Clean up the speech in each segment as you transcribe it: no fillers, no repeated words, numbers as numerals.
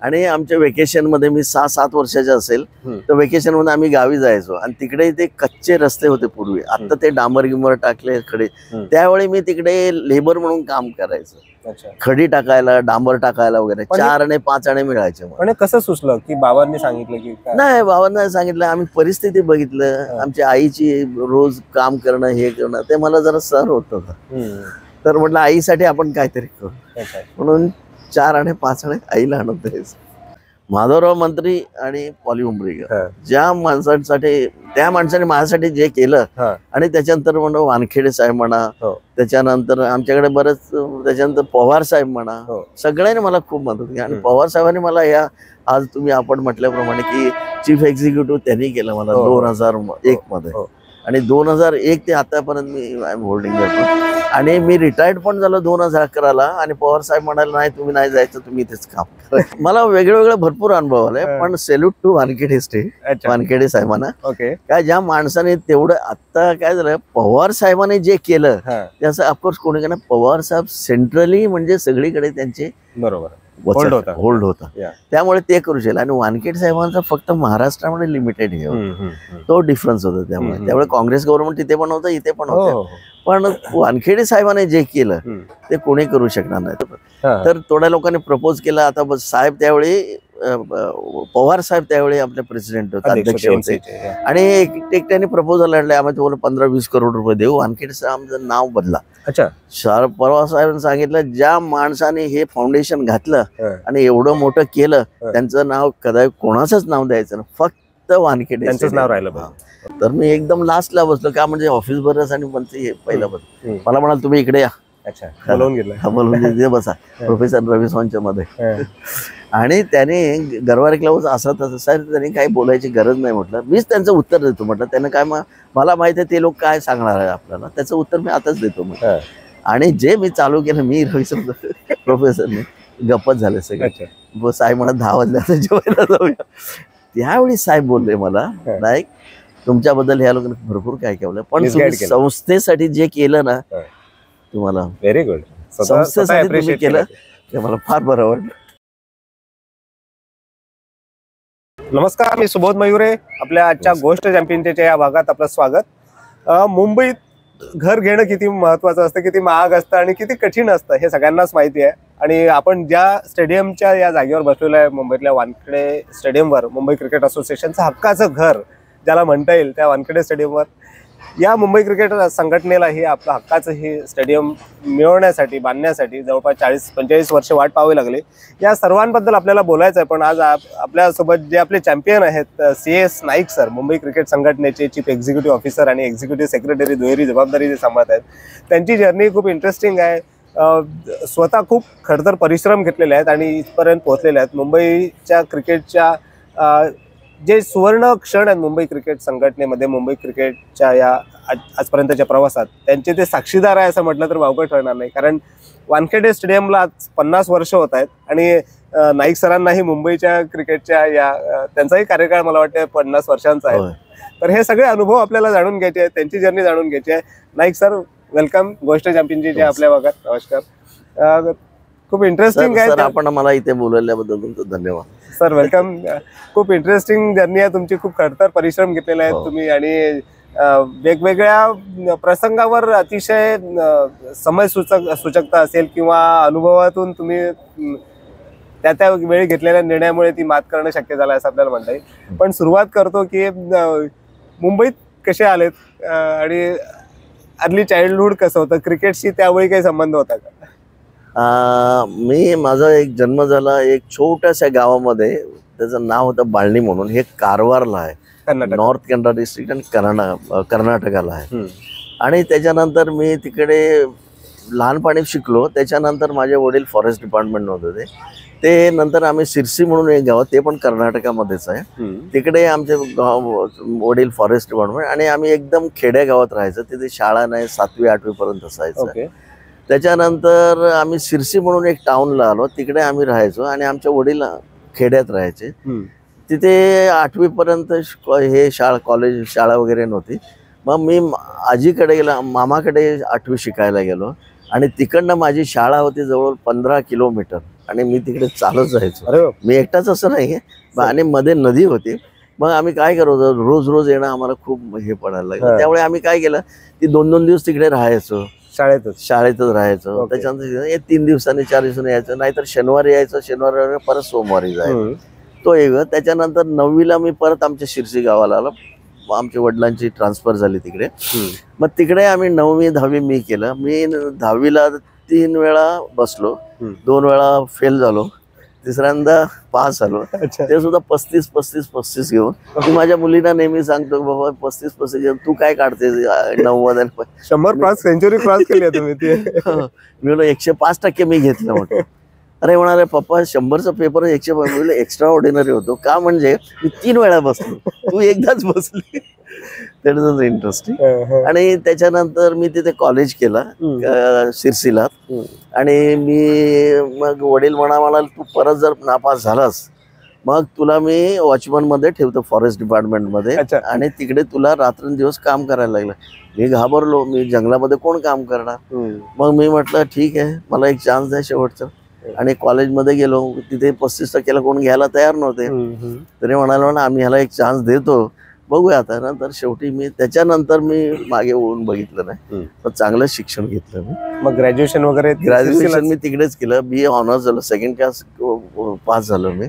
आणि आमच्या वेकेशन मध्ये मी 6-7 वर्षाचा असेल तर वेकेशन मध्ये आम्ही गावी जायचो आणि तिकडे ते कच्चे रस्ते होते पूर्वी, आता ते डांबर गिंबर टाकले खडे. त्यावेळी मी तिकडे लेबर म्हणून काम करायचो, खडी टाकायला, डांबर टाकायला वगैरे. 4 आणि 5 आणे मिळायचे. म्हणजे कसं सुचलं की बाबांनी सांगितलं की नाही, बाबांना सांगितलं, आम्ही परिस्थिती बघितलं, आमच्या आईची रोज काम करणं हे करणं ते मला जरा सहन होत होतं. तर म्हटलं आईसाठी आपण काहीतरी करू, म्हणून 4 आणि 5 आणे आईला आणून द्यायचं. माधवराव मंत्री आणि पॉली उंबरीकर ज्या माणसांसाठी, त्या माणसाने माझ्यासाठी जे केलं, आणि त्याच्यानंतर म्हणा वानखेडे साहेब म्हणा, त्याच्यानंतर आमच्याकडे बरंच, त्याच्यानंतर पवार साहेब म्हणा, सगळ्यांनी मला खूप मदत केली. आणि पवार साहेबांनी मला या आज तुम्ही आपण म्हटल्याप्रमाणे की चीफ एक्झिक्युटिव्ह त्यांनी केलं मला 2001 मध्ये, आणि 2001 ते आतापर्यंत मी आय एम होल्डिंग करतो. आणि मी रिटायर्ड पण झालो 2011ला. आणि पवार साहेब म्हणाले नाही तुम्ही नाही जायचं, तुम्ही इथेच काम करा. मला वेगळे भरपूर अनुभव आले, पण salute to Wankhede state, Wankhede साहेबांना. काय ज्या माणसाने तेवढं, आता काय झालं, पवार साहेबांनी जे केलं त्याचं ऑफकोर्स कोणी करणार, पवार साहेब सेंट्रली म्हणजे सगळीकडे त्यांचे बरोबर होल्ड होता, त्यामुळे ते करू शकले. आणि वानखेडे साहेबांचा फक्त महाराष्ट्रामध्ये लिमिटेड हे होतं, तो डिफरन्स होता. त्यामुळे काँग्रेस गव्हर्नमेंट तिथे पण होतं, इथे पण होतं. पण वानखेडे साहेबांनी जे केलं ते कोणी करू शकणार नाही. तर थोड्या लोकांनी प्रपोज केलं. आता साहेब त्यावेळी, पवार साहेब त्यावेळी आपले प्रेसिडेंट होते, अध्यक्ष होते, आणि एकट्याने प्रपोजल आणले, आम्ही तुम्हाला 15-20 करोड रुपये देऊ. वानखेडे साहेबांचं नाव बदला. पवार साहेबांनी सांगितलं ज्या माणसाने हे फाउंडेशन घातलं आणि एवढं मोठं केलं, त्यांचं नाव कदाचित कोणाचंच नाव द्यायचं ना, फक्त वानखेडे नाव राहिलं. तर मी एकदम लास्टला बसलो, का म्हणजे ऑफिस बरंच, आणि पण ते पहिला बस मला म्हणाल तुम्ही इकडे या, बोलवून बसा प्रोफेसर रवी स्वांच्या मध्ये. आणि त्याने गरवारे क्लाऊज असं तसं, सर त्यांनी काही बोलायची गरज नाही म्हटलं, मीच त्यांचं उत्तर देतो म्हटलं. त्यानं काय, मला माहिती आहे ते लोक काय सांगणार आहे आपल्याला, त्याचं उत्तर मी आताच देतो म्हटलं. आणि जे मी चालू केलं, मी रवी प्रोफेसरने गप्पच झाले सगळे. साहेब म्हणत 10 वाजल्या जेवायला जाऊया. त्यावेळी साहेब बोलले मला, नाही तुमच्याबद्दल ह्या लोकांनी भरपूर काय केलं, पण संस्थेसाठी जे केलं ना तुम्हाला, व्हेरी गुड, संस्थेसाठी तुम्ही केलं ते मला फार बरं वाटलं. नमस्कार, मी सुबोध मयुरे. आपल्या आजच्या गोष्ट चॅम्पियनच्या या भागात आपलं स्वागत. मुंबईत घर घेणं किती महत्वाचं असतं, किती महाग असतं आणि किती कठीण असतं हे सगळ्यांनाच माहिती आहे. आणि आपण ज्या स्टेडियमच्या या जागेवर बसलेलो आहे, मुंबईतल्या वानखेडे स्टेडियमवर, मुंबई क्रिकेट असोसिएशनचं हक्काचं घर ज्याला म्हणता येईल, त्या वानखेडे स्टेडियमवर या मुंबई क्रिकेट संघटनेला हे आपलं हक्काचं हे स्टेडियम मिळवण्यासाठी, बांधण्यासाठी जवळपास 40-45 वर्ष वाट पाहावी लागली. या सर्वांबद्दल आपल्याला बोलायचं आहे. पण आज आपल्यासोबत जे आपले चॅम्पियन आहेत, CS Naik sir, Mumbai cricket संघटनेचे चीफ एक्झिक्युटिव्ह ऑफिसर आणि एक्झिक्युटिव्ह सेक्रेटरी दुहेरी जबाबदारी जे सांभाळत आहेत, त्यांची जर्नी खूप इंटरेस्टिंग आहे. स्वतः खूप खडतर परिश्रम घेतलेले आहेत आणि इथपर्यंत पोहोचलेले आहेत. मुंबईच्या क्रिकेटच्या जे सुवर्ण क्षण आहेत मुंबई क्रिकेट संघटनेमध्ये, मुंबई क्रिकेटच्या या आजपर्यंतच्या प्रवासात त्यांचे ते साक्षीदार आहे असं म्हटलं तर वावगं ठरणार नाही. कारण वानखेडे स्टेडियमला आज 50 वर्ष होत आहेत आणि नाईक सरांनाही मुंबईच्या क्रिकेटच्या या त्यांचाही कार्यकाळ मला वाटतं 50 वर्षांचा आहे. तर हे सगळे अनुभव आपल्याला जाणून घ्यायचे आहेत, त्यांची जर्नी जाणून घ्यायची आहे. नाईक सर, वेलकम गोष्ट चॅम्पियनच्या आपल्या भागात. नमस्कार, खूप इंटरेस्टिंग आहे. आपण मला इथे बोलवल्याबद्दल तुमचं धन्यवाद. Sir welcome. खूप इंटरेस्टिंग जर्नी आहे तुमची, खूप खडतर परिश्रम घेतलेले आहेत तुम्ही आणि वेगवेगळ्या प्रसंगावर अतिशय समय सूचकता असेल किंवा अनुभवातून तुम्ही त्या वेळी घेतलेल्या निर्णयामुळे ती मात करणं शक्य झालं असं आपल्याला म्हणता येईल. पण सुरुवात करतो की मुंबईत कसे आलेत आणि अर्ली चाइल्डहुड कसं होतं, क्रिकेटशी त्यावेळी काही संबंध होता का? माझा एक जन्म झाला एक छोट्याशा गावामध्ये, त्याचं नाव होतं बाळणी म्हणून. हे कारवारला आहे, नॉर्थ कॅनरा डिस्ट्रिक्ट आणि कर्नाटकाला आहे. आणि त्याच्यानंतर मी तिकडे लहानपणी शिकलो. त्याच्यानंतर माझे वडील फॉरेस्ट डिपार्टमेंट होते ते नंतर आम्ही सिरसी म्हणून एक गाव, ते पण कर्नाटकामध्येच आहे, तिकडे आमचे वडील फॉरेस्ट डिपार्टमेंट. आणि आम्ही एकदम खेड्या गावात राहायचं, तिथे शाळा नाही, 7वी-8वी पर्यंत असायचं. त्याच्यानंतर आम्ही सिरसी म्हणून एक टाउनला आलो, तिकडे आम्ही राहायचो आणि आमच्या वडील खेड्यात राहायचे. तिथे 8वी पर्यंत हे कॉलेज शाळा वगैरे नव्हती. मग मी आजीकडे गेला, मामाकडे 8वी शिकायला गेलो आणि तिकडनं माझी शाळा होती जवळ 15 किलोमीटर आणि मी तिकडे चालत जायचो. अरे मी एकटाच असं नाही, आणि मध्ये नदी होती. मग आम्ही काय करायचो, रोज रोज येणं आम्हाला खूप हे पडायला लागलं. त्यामुळे आम्ही काय केलं की 2-2 दिवस तिकडे राहायचो, शाळेतच राहायचो. त्याच्यानंतर 3 दिवसांनी 4 दिवसांनी यायचं, नाहीतर शनिवारी यायचं, शनिवारी परत सोमवारी जायचं. तो एक. त्याच्यानंतर 9वीला मी परत आमच्या शिरसी गावाला आलो. आमच्या वडिलांची ट्रान्सफर झाली तिकडे. मग तिकडे आम्ही 9वी 10वी मी केलं. मी 10वीला 3 वेळा बसलो, 2 वेळा फेल झालो, तिसऱ्यांदा पास झालो. ते सुद्धा 35 घेऊन. मी माझ्या मुलींना नेहमी सांगतो, बाबा 35 घेऊन तू काय काढते 90 100 सेंचुरी क्रॉस केली तुम्ही. मी म्हणलं 105% मी घेतलं म्हटलं. अरे म्हणाले पप्पा 100चा पेपर 105 एक्स्ट्रा ऑर्डिनरी होतो का, म्हणजे मी 3 वेळा बसलो, तू एकदाच बसली. That is interesting. आणि त्याच्यानंतर मी तिथे कॉलेज केलं शिरसीला. आणि मी मग वडील म्हणाला तू परत जर नापास झालास मग तुला मी वॉचमन मध्ये ठेवतो फॉरेस्ट डिपार्टमेंट मध्ये, आणि तिकडे तुला रात्रंदिवस काम करायला लागलं. मी घाबरलो, मी जंगलामध्ये कोण काम करणार. मग मी म्हटलं ठीक आहे, मला एक चान्स द्या शेवटचा. आणि कॉलेजमध्ये गेलो, तिथे 35%ला कोण घ्यायला तयार नव्हते. तरी म्हणाले ना आम्ही ह्याला एक चान्स देतो, बघूया आता. नंतर शेवटी मी त्याच्यानंतर मी मागे होऊन बघितलं नाही, पण चांगलं शिक्षण घेतलं मी. मग ग्रॅज्युएशन मी तिकडेच केलं. BA ऑनर्स झालं, 2nd क्लास पास झालो मी.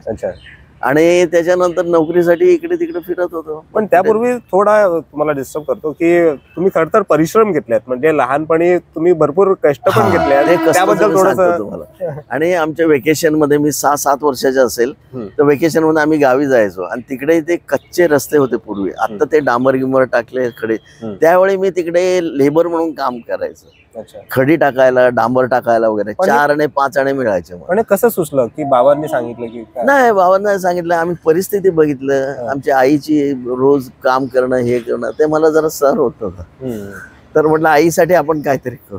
आणि त्याच्यानंतर नोकरीसाठी इकडे तिकडे फिरत होतो. पण त्यापूर्वी थोडा तुम्हाला डिस्टर्ब करतो की तुम्ही खरं तर परिश्रम घेतलेत, म्हणजे लहानपणी तुम्ही भरपूर कष्ट पण घेतले, त्याबद्दल थोडंसं तुम्हाला. आणि आमच्या वेकेशन मध्ये मी 6-7 वर्षाचे असेल तर वेकेशन मध्ये आम्ही गावी जायचो, आणि तिकडे ते कच्चे रस्ते होते पूर्वी, आता ते डांबर गिंबर टाकले खडे. त्यावेळी मी तिकडे लेबर म्हणून काम करायचो, खडी टाकायला, डांबर टाकायला वगैरे. 4 आणि 5 आणे मिळायचे. आणि कसं सुचलं की बाबांनी सांगितलं की नाही, बाबांना सांगितलं, आम्ही परिस्थिती बघितलं, आमच्या आईची रोज काम करणं हे करणं ते मला जरा सहन होत होतं. तर म्हटलं आईसाठी आपण काहीतरी करू,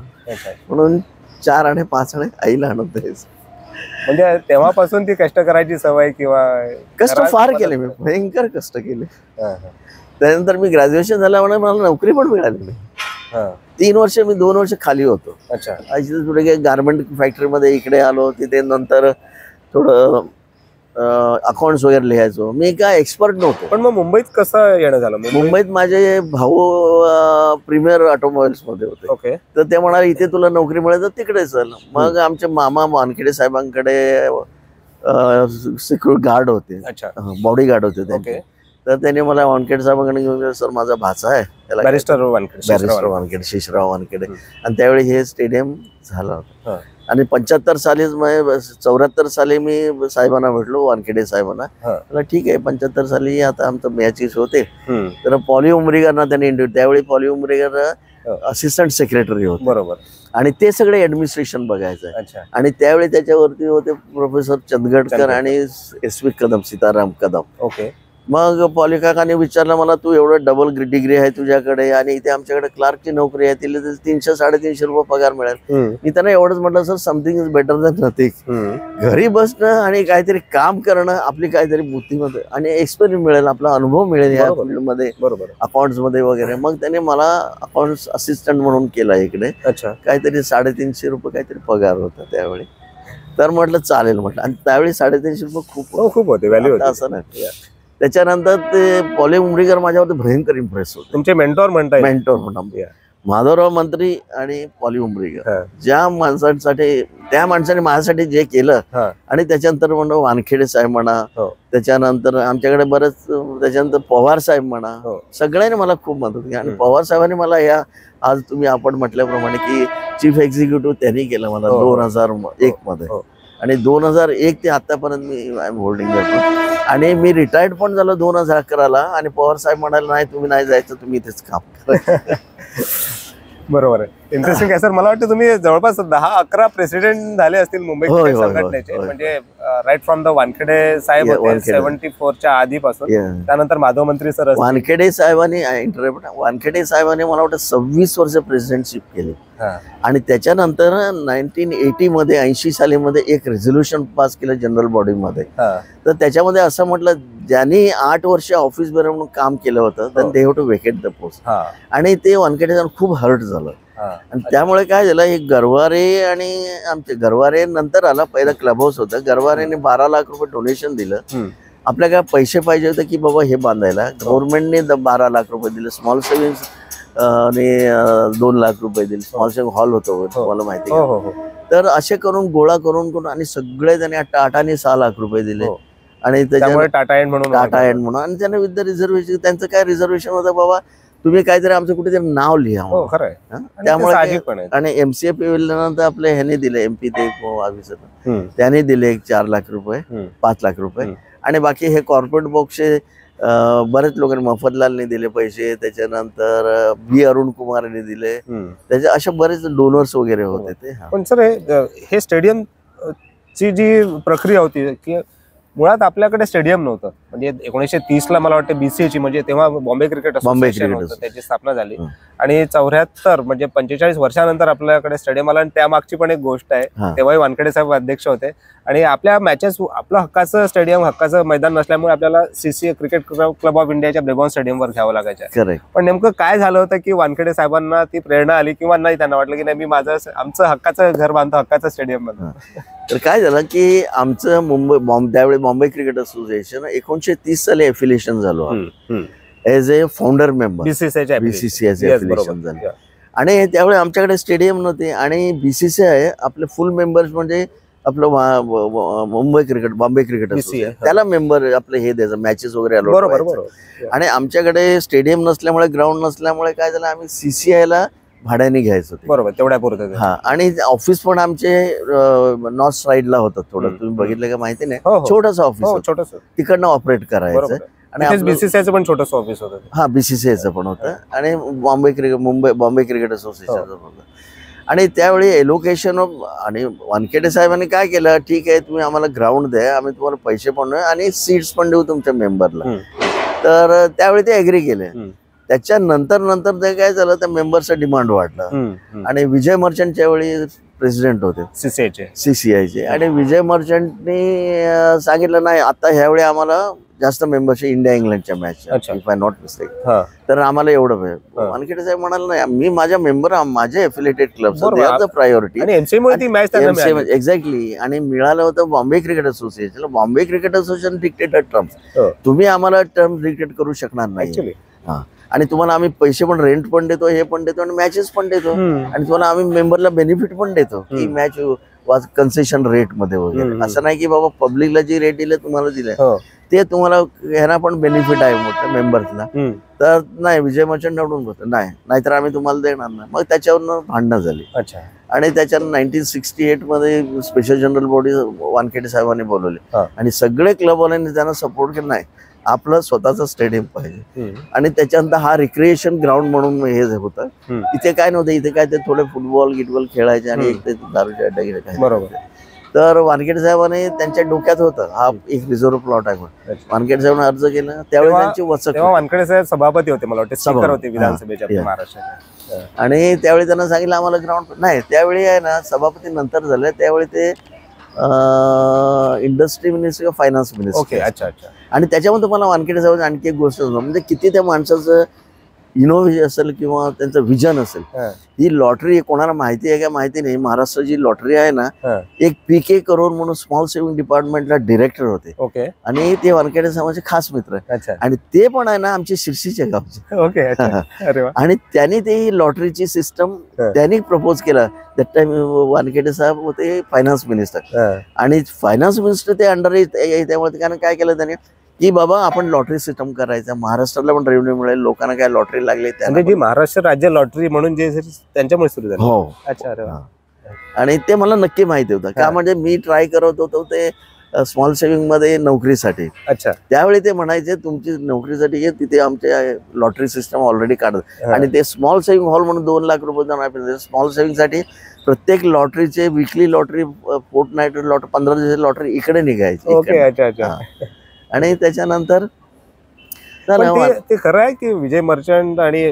म्हणून 4 आणि 5 आणे आईला आणून द्यायचं. म्हणजे तेव्हापासून ती कष्ट करायची सवय, किंवा कष्ट फार केले मी, भयंकर कष्ट केले. त्यानंतर मी ग्रॅज्युएशन झाल्यामुळे मला नोकरी पण मिळाली नाही. 3 वर्ष मी 2 वर्ष खाली होतो. थोडे गार्मेंट फॅक्टरीमध्ये इकडे आलो. तिथे नंतर थोडं अकाउंट्स वगैरे लिहायचो. मी काय एक्सपर्ट नव्हतो. पण मग मुंबईत कसं येणं झालं? मुंबईत माझे भाऊ प्रीमियर ऑटोमोबाईल्स मध्ये होते. तर ते म्हणाले इथे तुला नोकरी मिळेल तर तिकडे चल. मग आमचे मामा वानखेडे साहेबांकडे सिक्युरिटी गार्ड होते, बॉडी गार्ड होते त्यांचे. तर त्यांनी मला वानखेडे साहेबांकडे घेऊन गेलो, सर माझा भाचा आहे बॅरिस्टर वानखेडे, शेषराव वानखेडे. आणि त्यावेळी हे स्टेडियम झालं होतं. आणि 75 साली 74 साली मी साहेबांना भेटलो, वानखेडे साहेबांना. मला ठीक आहे, 75 साली आता आमचं मॅचेस होते. तर पॉली उमरीगरना त्यांनी इंटरव्ह्यू, त्यावेळी पॉली उमरीगर असिस्टंट सेक्रेटरी होते. बरोबर. आणि ते सगळे ऍडमिनिस्ट्रेशन बघायचं. आणि त्यावेळी त्याच्यावरती होते प्रोफेसर चंदगडकर आणि SV कदम, सीताराम कदम. मग पॉलिकाकाने विचारलं मला, तू एवढं डबल डिग्री आहे तुझ्याकडे आणि इथे आमच्याकडे क्लार्कची नोकरी आहे, तिला 300-350 रुपये पगार मिळेल. मी त्यांना एवढंच म्हटलं, sir something is better than nothing. घरी बसणं आणि काहीतरी काम करणं, आपली काहीतरी बुद्धिमत्ता आणि एक्सपिरियन्स मिळेल, आपला अनुभव मिळेल या फील्डमध्ये, अकाउंट्स मध्ये वगैरे. मग त्याने मला अकाउंट्स असिस्टंट म्हणून केला इकडे. काहीतरी 350 रुपये काहीतरी पगार होता त्यावेळी. तर म्हटलं चालेल म्हटलं. आणि त्यावेळी 350 रुपये खूप होते, व्हॅल्यू असं नाही. त्याच्यानंतर ते पॉली उमरीगर माझ्यावरती भयंकर इम्प्रेस होते. तुमचे मेंटॉर म्हणतात? मेंटॉर म्हणा, माधवराव मंत्री आणि पॉली उमरीगर. ज्या माणसांसाठी, त्या माणसाने माझ्यासाठी जे केलं. आणि त्याच्यानंतर म्हणा वानखेडे साहेब म्हणा, त्याच्यानंतर आमच्याकडे बरेच, त्याच्यानंतर पवार साहेब म्हणा, सगळ्यांनी मला खूप मदत केली. आणि पवार साहेबांनी मला या आज आपण म्हटल्याप्रमाणे की चीफ एक्झिक्युटिव्ह त्यांनी केलं मला 2001 मध्ये. आणि 2001 ते आतापर्यंत मी आय एम होल्डिंग दॅट. आणि मी रिटायर्ड पण झालो 2011ला. आणि पवार साहेब म्हणाले नाही तुम्ही नाही जायचं, तुम्ही इथेच काम करा. बरोबर आहे. इंटरेस्टिंग आहे सर. मला वाटतं तुम्ही जवळपास 10-11 प्रेसिडेंट झाले असतील मुंबई संघटनेचे. म्हणजे राईट फ्रॉम द वानखेडे साहेब होते 74च्या आधीपासून. त्यानंतर माधव मंत्री सर. वानखेडे साहेबांनी मला वाटतं 26 वर्ष प्रेसिडेंटशिप केली. आणि त्याच्यानंतर 1980 मध्ये 80 सालीमध्ये एक रेझोल्युशन पास केलं जनरल बॉडी मध्ये. तर त्याच्यामध्ये असं म्हटलं, ज्यांनी 8 वर्ष ऑफिस बेअर म्हणून काम केलं होतं, they have to vacate the post. आणि ते वानखेडे खूप हर्ट झालं. आणि त्यामुळे काय झालं, हे गरवारे आणि आमचे गरवारे नंतर आला, पहिला क्लब हाऊस होतं. गरवारेने 12 लाख रुपये डोनेशन दिलं. आपल्या काय पैसे पाहिजे होते की बाबा हे बांधायला, गव्हर्नमेंटने 12 लाख रुपये दिले. स्मॉल सेव्हिंग्स आणि 2 लाख रुपये दिले. स्मॉल सेव्हिंग हॉल होतं, तुम्हाला माहिती आहे. तर असे करून गोळा करून आणि सगळे त्यांनी 8 आणि 6 लाख रुपये दिले. आणि त्याच्यामुळे टाटा एंड म्हणून आणि त्याने विथ द रिझर्वेशन, त्यांचं काय रिझर्वेशन होतं, बाबा तुम्ही काहीतरी आमचं कुठेतरी नाव लिहा. त्यामुळे आणि MCA नंतर आपल्या ह्याने दिले, MP ते ऑफिसर त्याने दिले 4 लाख रुपये, 5 लाख रुपये. आणि बाकी हे कॉर्पोरेट बॉक्सचे बरेच लोकांनी, मफतलालने दिले पैसे, त्याच्यानंतर B अरुण कुमारने दिले, त्याचे असे बरेच डोनर्स वगैरे होते ते. पण सर हे स्टेडियम ची जी प्रक्रिया होती की मुळात आपल्याकडे स्टेडियम नव्हतं. म्हणजे 1930 ला मला वाटतं BCA ची, म्हणजे तेव्हा बॉम्बे क्रिकेट असोसिएशन होतं, त्याची स्थापना झाली. आणि 74 म्हणजे 45 वर्षानंतर आपल्याकडे स्टेडियम आला. आणि त्यामागची पण एक गोष्ट आहे, तेव्हाही वानखेडे साहेब अध्यक्ष होते. आणि आपल्या मॅचेस, आपलं हक्काचं स्टेडियम, हक्काचं मैदान नसल्यामुळे आपल्याला CCA क्रिकेट क्लब ऑफ इंडियाच्या ब्रेबॉर्न स्टेडियमवर घ्यावं लागायचं. पण नेमकं काय झालं होतं की वानखेडे साहेबांना ती प्रेरणा आली किंवा नाही, त्यांना वाटलं की नाही, मी आमचं हक्काचं घर बांधतो, हक्काचं स्टेडियम बांधतो. तर काय झालं की आमचं त्यावेळी बॉम्बे क्रिकेट असोसिएशन 1930 साली एफिलिएशन झालं as a founder member. BCCI affiliation झालं. आणि त्यावेळी आमच्याकडे स्टेडियम नव्हते. आणि BCCI आपले फुल मेंबर्स म्हणजे आपलं बॉम्बे क्रिकेट असोसिएशन, त्याला मेंबर आपले हे द्यायचं, मॅचेस वगैरे अलाउड. आणि आमच्याकडे स्टेडियम नसल्यामुळे, ग्राउंड नसल्यामुळे काय झालं, आम्ही CCIला भाड्याने घ्यायचं होतं. बरोबर, तेवढ्यापुरतं. आणि ऑफिस पण आमचे नॉर्थ साइडला होतं थोडं, तुम्ही बघितलं का माहिती नाही, छोटंसं ऑफिस, छोटंसं, तिकडनं ऑपरेट करायचं. आणि BCCIचं पण छोटंसं ऑफिस होतं. BCCIचं पण होतं. आणि बॉम्बे क्रिकेट असोसिएशनचं होतं. आणि त्यावेळी एलोकेशन आणि वानखेडे साहेबांनी काय केलं, ठीक आहे तुम्ही आम्हाला ग्राउंड द्या, आम्ही तुम्हाला पैसे पण देऊ आणि सीट्स पण देऊ तुमच्या मेंबरला. तर त्यावेळी ते ऍग्री केले. त्याच्यानंतर ते काय झालं, त्या मेंबरचं डिमांड वाढलं. आणि विजय मर्चंटच्या वेळी प्रेसिडेंट होते CCIचे. आणि विजय मर्चंटनी सांगितलं नाही, आता ह्यावेळी आम्हाला जास्त मेंबरशिप इंडिया इंग्लंडच्या match, if I not mistake, तर आम्हाला एवढं वेळ. वानखेडे साहेब म्हणाले नाही, मी माझ्या मेंबर, माझे एफिलिएटेड क्लब प्रायोरिटी. एक्झॅक्टली. आणि मिळालं होतं Bombay cricket association. Bombay cricket association dictated terms, तुम्ही आम्हाला टर्म्स डिक्टेट करू शकणार नाही. आणि तुम्हाला आम्ही पैसे पण, रेंट पण देतो, हे पण देतो, आणि मॅचेस पण देतो. आणि तुम्हाला आम्ही मेंबरला बेनिफिट पण देतो की मॅच कन्सेशन रेट मध्ये वगैरे. असं नाही की बाबा पब्लिकला जी रेट दिले तुम्हाला दिले, ते तुम्हाला ह्यांना पण बेनिफिट आहे मोठ्या मेंबर्सला. तर नाही, विजय मर्चंट निवडून होतं, नाहीतर आम्ही तुम्हाला देणार नाही. मग त्याच्यावरनं भांडणं झाली. आणि त्याच्यानं 1968 मध्ये स्पेशल जनरल बॉडी वानखेडे साहेबांनी बोलवले. आणि सगळे क्लबवाल्यांनी त्यांना सपोर्ट केला, नाही आपलं स्वतःचं स्टेडियम पाहिजे. आणि त्याच्यानंतर हा रिक्रिएशन ग्राउंड म्हणून हे होतं. इथे काय नव्हतं, इथे काय ते थोडे फुटबॉल खेळायचे आणि एक ते दारूच्या अड्डा काय. बरोबर. तर वानखेडे साहेबांनी त्यांच्या डोक्यात होतं हा एक रिझर्व्ह प्लॉट आहे. वानखेडे साहेबांनी अर्ज केला, त्यावेळी त्यांची वचक. वानखेडे साहेब सभापती होते, मला वाटतं स्पीकर होते विधानसभेच्या महाराष्ट्राच्या. आणि त्यावेळी त्यांना सांगितलं आम्हाला ग्राउंड नाही. त्यावेळी आहे ना, सभापती नंतर झाले, त्यावेळी ते इंडस्ट्री मिनिस्टर किंवा फायनान्स मिनिस्टर. आणि त्याच्यामध्ये मला वानखेडे साहेब आणखी एक गोष्ट, म्हणजे किती त्या माणसाचं इनोव्हेशन असेल किंवा त्यांचं विजन असेल. ही लॉटरी कोणाला माहिती आहे का माहिती नाही, महाराष्ट्र जी लॉटरी आहे ना, एक PK करोड म्हणून स्मॉल सेव्हिंग डिपार्टमेंटला डिरेक्टर होते. आणि ते वानखेडे साहेबांचे खास मित्र आहे. आणि ते पण आहे ना आमचे शिर्सीच्या गावचे. आणि त्यांनी ते लॉटरीची सिस्टम त्यांनी प्रपोज केला. दॅट टाइम वानखेडे साहेब होते फायनान्स मिनिस्टर. आणि फायनान्स मिनिस्टर ते अंडर त्यामुळे त्याने काय केलं त्यांनी की बाबा आपण लॉटरी सिस्टम करायचं, महाराष्ट्राला पण रेव्हेन्यू मिळेल, लोकांना काय लॉटरी लागली. म्हणजे महाराष्ट्र राज्य लॉटरी म्हणून जे त्यांच्यामुळे सुरू झालं. हो. अच्छा. आणि ते मला नक्की माहिती होतं का, म्हणजे मी ट्राय करत होतो ते स्मॉल सेव्हिंग मध्ये नोकरीसाठी. अच्छा. त्यावेळी ते म्हणायचे तुमची नोकरीसाठी ये, तिथे आमच्या लॉटरी सिस्टम ऑलरेडी काढत. आणि ते स्मॉल सेव्हिंग हॉल म्हणून 2 लाख रुपये स्मॉल सेव्हिंग साठी प्रत्येक लॉटरीचे वीकली लॉटरी, फोर्टनाईट लॉटरी, 15 दिवसाची लॉटरी इकडे निघायची. आणि त्याच्यानंतर ते खरं आहे की विजय मर्चंट आणि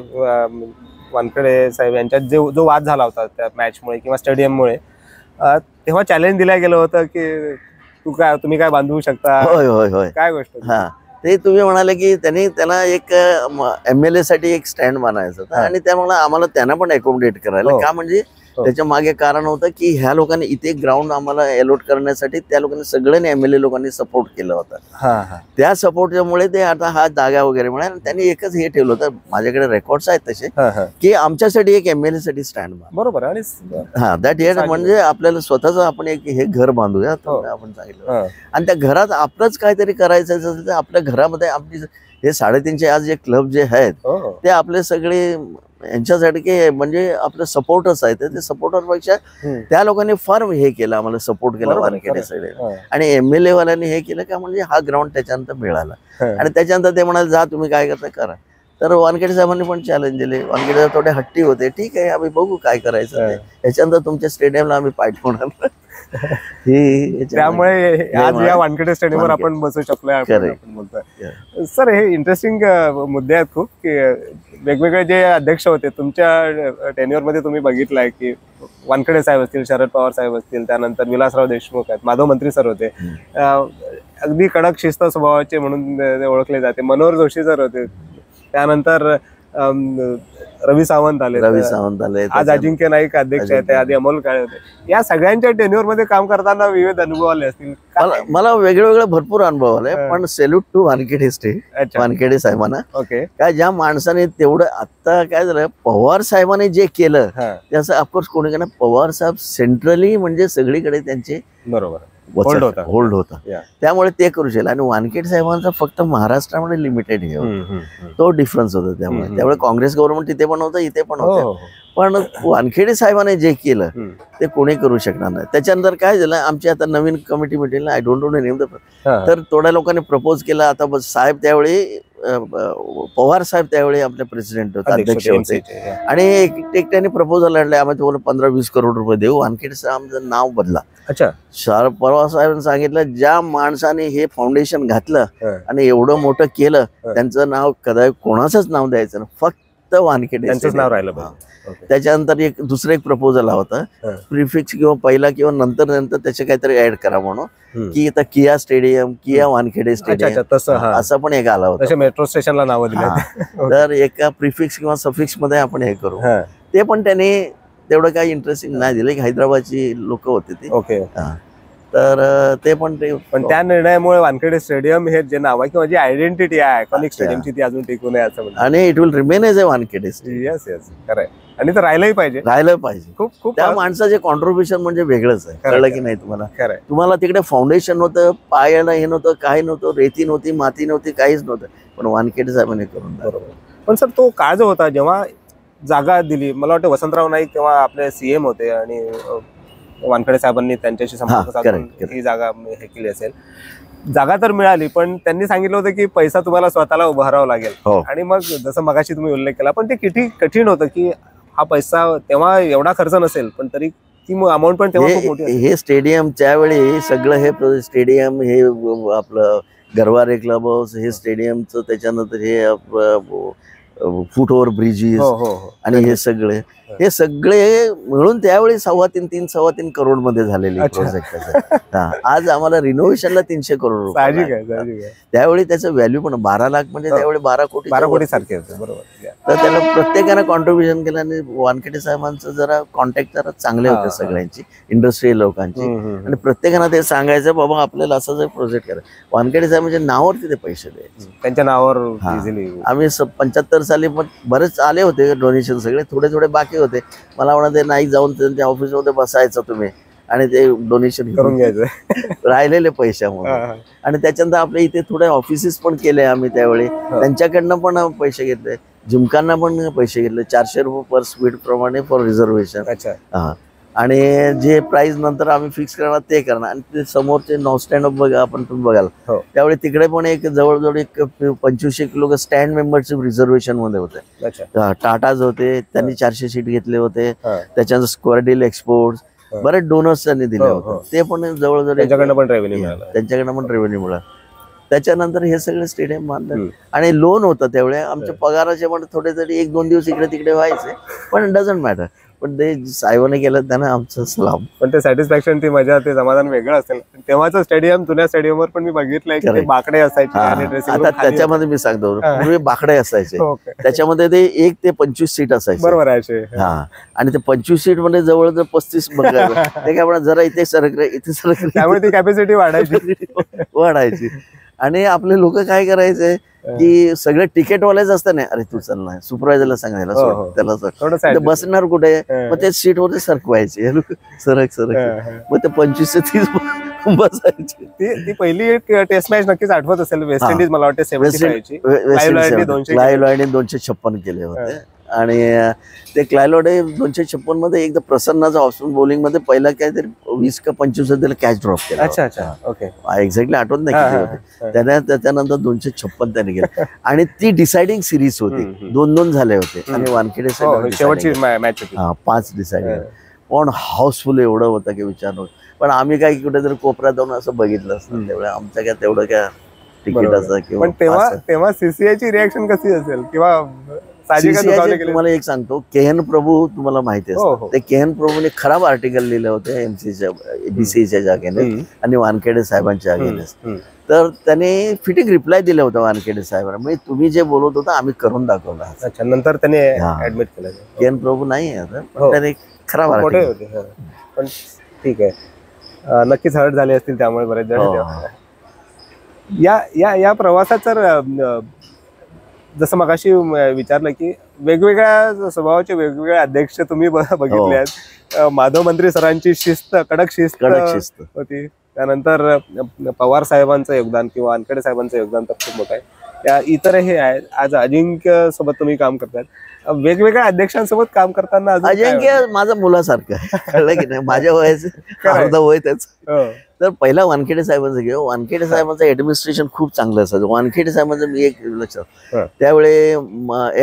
वानखेडे साहेब यांच्यात जो वाद झाला होता त्या मॅचमुळे किंवा स्टेडियममुळे, तेव्हा चॅलेंज दिलं गेलं होतं की तुम्ही काय बांधवू शकता. होय होय होय. काय गोष्ट. ते तुम्ही म्हणाले की त्याला एक MLA साठी एक स्टँड बनायचं होतं आणि त्यामुळे आम्हाला त्यांना पण अकोमोडेट करायला का म्हणजे त्याच्या मागे कारण होतं की ह्या लोकांनी इथे ग्राउंड आम्हाला अलॉट करण्यासाठी त्या लोकांनी सगळ्यांनी MLA लोकांनी सपोर्ट केला होता. त्या सपोर्टच्यामुळे ते आता हा जागा वगैरे मिळाला आणि त्यांनी एकच हे ठेवलं होतं, माझ्याकडे रेकॉर्ड्स आहेत तसे की आमच्यासाठी एक MLA साठी स्टँड बरोबर. आणि दॅट इट म्हणजे आपल्याला स्वतःच आपण एक हे घर बांधूया आपण सांगितलं आणि त्या घरात आपलंच काहीतरी करायचं असेल तर आपल्या घरामध्ये आपली हे 350 आज जे क्लब जे आहेत ते आपले सगळे यांच्यासाठी म्हणजे आपले सपोर्टर्स आहेत. ते सपोर्टरपेक्षा त्या लोकांनी फार हे केलं, आम्हाला सपोर्ट केला वानखेडे आणि MLA वाल्यांनी हे केलं का म्हणजे हा ग्राउंड त्याच्यानंतर मिळाला आणि त्याच्यानंतर ते म्हणाले जा तुम्ही काय करता करा. तर वानखेडे साहेबांनी पण चॅलेंज दिले. वानखेडे साहेब थोडे हट्टी होते, ठीक आहे आम्ही बघू काय करायचं त्याच्यानंतर तुमच्या स्टेडियमला आम्ही पाठवणार. त्यामुळे आज या वानखेडे स्टेडियमवर आपण बसू शकलो आपण बोलतोय. सर हे इंटरेस्टिंग मुद्दे आहेत खूप की वेगवेगळे जे अध्यक्ष होते तुमच्या टेन्युअरमध्ये तुम्ही बघितलंय की वानखेडे साहेब असतील, शरद पवार साहेब असतील, त्यानंतर विलासराव देशमुख आहेत, माधव मंत्री सर होते, अगदी कडक शिस्त स्वभावाचे म्हणून ते ओळखले जाते, मनोहर जोशी सर होते, त्यानंतर रवी सावंत आले, आज अजिंक्य नाईक अध्यक्ष आहेत, आधी अमोल काळे होते. या सगळ्यांच्या टेन्युअर मध्ये काम करताना विविध अनुभव आले असतील. मला वेगळे भरपूर अनुभव आले पण सेल्यूट टू वानखेडे वानखेडे साहेबांना. ओके. काय ज्या माणसाने तेवढं आता काय झालं पवार साहेबांनी जे केलं त्याचं ऑफकोर्स कोणी का पवार साहेब सेंट्रली म्हणजे सगळीकडे त्यांचे बरोबर होल्ड होता त्यामुळे ते करू शकले आणि वानखेडे साहेबांचा फक्त महाराष्ट्रामध्ये लिमिटेड हे होतं, तो डिफरन्स होता. त्यामुळे काँग्रेस गव्हर्नमेंट तिथे पण होतं इथे पण होतं पण वानखेडे साहेबांनी जे केलं ते कोणी करू शकणार नाही. त्याच्यानंतर काय झालं आमची आता नवीन कमिटी मिटिंगला आय डोंट नो नेम तर थोड्या लोकांनी प्रपोज केलं. आता बस साहेब त्यावेळी पवार साहेब त्यावेळी आपले प्रेसिडेंट होते, अध्यक्ष होते आणि एकट्याने प्रपोजल आणले आम्ही तुम्हाला 15-20 करोड रुपये देऊ. वानखेडे साहेबांचं नाव बदला. अच्छा. शरद पवार साहेबांनी सांगितलं ज्या माणसाने हे फाउंडेशन घातलं आणि एवढं मोठं केलं त्यांचं नाव कदाचित कोणाचंच नाव द्यायचं ना, फक्त वानखेडे नाव राहिलं. त्याच्यानंतर दुसरं एक प्रपोजल होता प्रिफिक्स किंवा पहिला किंवा नंतर त्याचे काहीतरी ऍड करा म्हणून की आता किया स्टेडियम, किया वानखेडे स्टेडियम असं पण एक आला होता. मेट्रो स्टेशनला नाव दिलं तर एका प्रिफिक्स किंवा सफिक्स मध्ये आपण हे करू. ते पण त्याने तेवढं काही इंटरेस्टिंग नाही दिलं. हैदराबादची लोक होते ते. ओके. तर ते पण त्या निर्णयामुळे वानखेडे स्टेडियम हे जे नाव आहे किंवा जी आयडेंटिटी आहे आयकॉनिक स्टेडियमची ती अजून टिकून आहे असं म्हणतात आणि it will remain as a Wankhede stadium. Yes yes खरं आहे आणि तर राहिलं पाहिजे. खूप खूप त्या माणसाचे कॉन्ट्रीब्युशन म्हणजे वेगळंच आहे. कळलं की नाही तुम्हाला? खरं. तुम्हाला तिकडे फाउंडेशन होतं, पायाला हे नव्हतं, काही नव्हतं, रेती नव्हती, माती नव्हती, काहीच नव्हतं पण वानखेडे साहेबांनी करून. बरोबर. पण सर तो काळ जो होता जेव्हा जागा दिली, मला वाटतं वसंतराव नाईक तेव्हा आपले CM होते आणि वानखेडे साहेबांनी त्यांच्याशी संपर्क साधून ही जागा हे केली असेल. जागा तर मिळाली पण त्यांनी सांगितलं होतं की पैसा तुम्हाला स्वतःला उभारावा लागेल आणि मग जसं मगाशी तुम्ही उल्लेख केला पण ते किती कठीण होतं की हा पैसा तेव्हा एवढा खर्च नसेल पण तरी ती अमाऊंट पण तेव्हा खूप मोठी. हे स्टेडियम त्यावेळी सगळं हे स्टेडियम हे आपलं गरवारे क्लब हाऊस हे स्टेडियमचं त्याच्यानंतर हे फुट ओव्हर ब्रिजेस आणि हे सगळे मिळून त्यावेळी 3.25 करोड मध्ये झालेले प्रोजेक्ट. आज आम्हाला रिनोव्हेशनला 300 करोड रुपये. त्यावेळी त्याचं व्हॅल्यू पण 12 लाख म्हणजे त्यावेळी 12 कोटी सारखे होते. बरोबर. तर त्याला प्रत्येकानं कॉन्ट्रीब्युशन केलं आणि वानखेडे साहेबांचं जरा कॉन्टॅक्ट जरा चांगले होते सगळ्यांची, इंडस्ट्रियल लोकांची आणि प्रत्येकानं ते सांगायचं बाबा आपल्याला असं जर प्रोजेक्ट करा. वानखेडे साहेबांच्या नावावर तिथे पैसे द्यायचे, त्यांच्या नावावर. आम्ही 75 साली पण बरेच आले होते डोनेशन, सगळे थोडे थोडे बाकी होते. मला म्हणते नाही जाऊन त्यांच्या ऑफिसमध्ये बसायचं तुम्ही आणि ते डोनेशन करून घ्यायचं राहिलेले पैशामुळे. आणि त्याच्यानंतर आपल्या इथे थोडे ऑफिसेस पण केले आम्ही त्यावेळी, त्यांच्याकडनं पण पैसे घेतले, जिमकांना पण पैसे घेतले 400 रुपये पर स्पीड प्रमाणे फॉर रिझर्वेशन. हा. आणि जे प्राइस नंतर आम्ही फिक्स करणार ते करणार. आणि ते समोरचे नॉन स्टँड अप बघा आपण तुम्ही बघाल त्यावेळी तिकडे पण एक जवळजवळ एक 2500 लोक स्टँड मेंबरशिप रिझर्वेशन मध्ये होते. टाटाज होते, त्यांनी 400 सीट घेतले होते. त्याच्यानंतर स्क्वेअर डील एक्सपोर्ट्स बरेच डोनर्स त्यांनी दिले होते, ते पण जवळजवळ त्यांच्याकडनं पण रेव्हेन्यू मिळाला. त्याच्यानंतर हे सगळे स्टेडियम बांधलं आणि लोन होतं त्यावेळी आमच्या पगाराचे पण थोडे तरी 1-2 दिवस इकडे तिकडे व्हायचे पण डझंट मॅटर. पण ते साहेबांनी केलं त्यांना आमचं सलाम. पण ते सॅटिस्फॅक्शन, ती मजा, ते समाधान वेगळं असेल. तेव्हाचं स्टेडियम, जुन्या स्टेडियमवर पण मी बघितलंय की ते बाकडे असायचे आणि ड्रेसिंग रूम आता खाली त्याच्यामध्ये मी सांगतो, पूर्वी बाकडे असायचे, त्याच्यामध्ये ते 1 ते 25 सीट असायचे. बरोबर आहे. हा, आणि ते 25 सीट मध्ये जवळ 35 बघायला ते काय म्हणा, जरा इथे सरकले इथे सरकले, त्यामुळे ती कॅपॅसिटी वाढायची. आणि आपले लोक काय करायचे की सगळे तिकीटवालेच असतात ना, अरे तू चल ना, सुपरवायझरला सांगायला त्याला बसणार कुठे, मग ते सीट वरती सरकवायचे, सरक सरक, मग ते 25 ते 30 बसायचे. ती पहिली एक टेस्ट मॅच नक्कीच आठवत असेल, वेस्ट इंडिज, मला वाटते 75 256 केले होते. आणि ते क्लायलॉडे 256 मध्ये एकदा प्रसन्नाचा ऑप्शन बॉलिंग मध्ये पहिला काहीतरी 20 का 25 त्याला कॅच ड्रॉप केला. अच्छा, ओके, एक्झॅक्टली आठवत नाही. त्याच्यानंतर 256 त्याने केलं. आणि ती डिसाइडिंग सिरीज होती, 2-2 झाले होते आणि वानखेडे शेवटची मॅच होती, 5 डिसाइडिंग. पण हाऊसफुल एवढं होतं की विचार नव्हतं. पण आम्ही काही कुठेतरी कोपऱ्यात जाऊन असं बघितलं असतं, तेवढं आमचं काय तेवढं काय तिकीट असं किंवा. पण तेव्हा सीसीआयची रिएक्शन कशी असेल, किंवा तुम्हाला एक सांगतो, केएन प्रभू तुम्हाला माहिती आहे, ते केएन प्रभूने खराब आर्टिकल लिहिले होते एमसीच्या बीसीच्या जागेने आणि वानखेडे साहेबांच्या जागेने. तर त्याने फिटिंग रिप्लाय दिलं होतं वानखेडे साहेबांना, म्हणजे तुम्ही जे बोलत होता आम्ही करून दाखवलं. अच्छा, नंतर त्याने ऍडमिट केलं. केएन प्रभू नाही आता, त्याने खराब आर्टिकल होते. पण ठीक आहे, नक्कीच हर्ट झाले असतील त्यामुळे बरेच जण. या प्रवासात तर जसं मगाशी विचारलं की वेगवेगळ्या स्वभावाचे वेगवेगळे अध्यक्ष तुम्ही बघितले आहेत. माधव मंत्री सरांची शिस्त, कडक शिस्त होती. त्यानंतर पवार साहेबांचं योगदान किंवा वानखेडे साहेबांचं योगदान तर खूप मोठं आहे. इतरही आहेत. आज अजिंक्य सोबत तुम्ही काम करतायत, वेगवेगळ्या अध्यक्षांसोबत काम करताना. अजिंक्य माझं मुलासारखं आहे, कळलं की नाही, माझ्या वयाचं अर्धा वय त्याचं. तर पहिला वानखेडे साहेबांचं घेऊ. वानखेडे साहेबांचं ऍडमिनिस्ट्रेशन खूप चांगलं असायचं. वानखेडे साहेबांचं मी एक लक्षात, त्यावेळी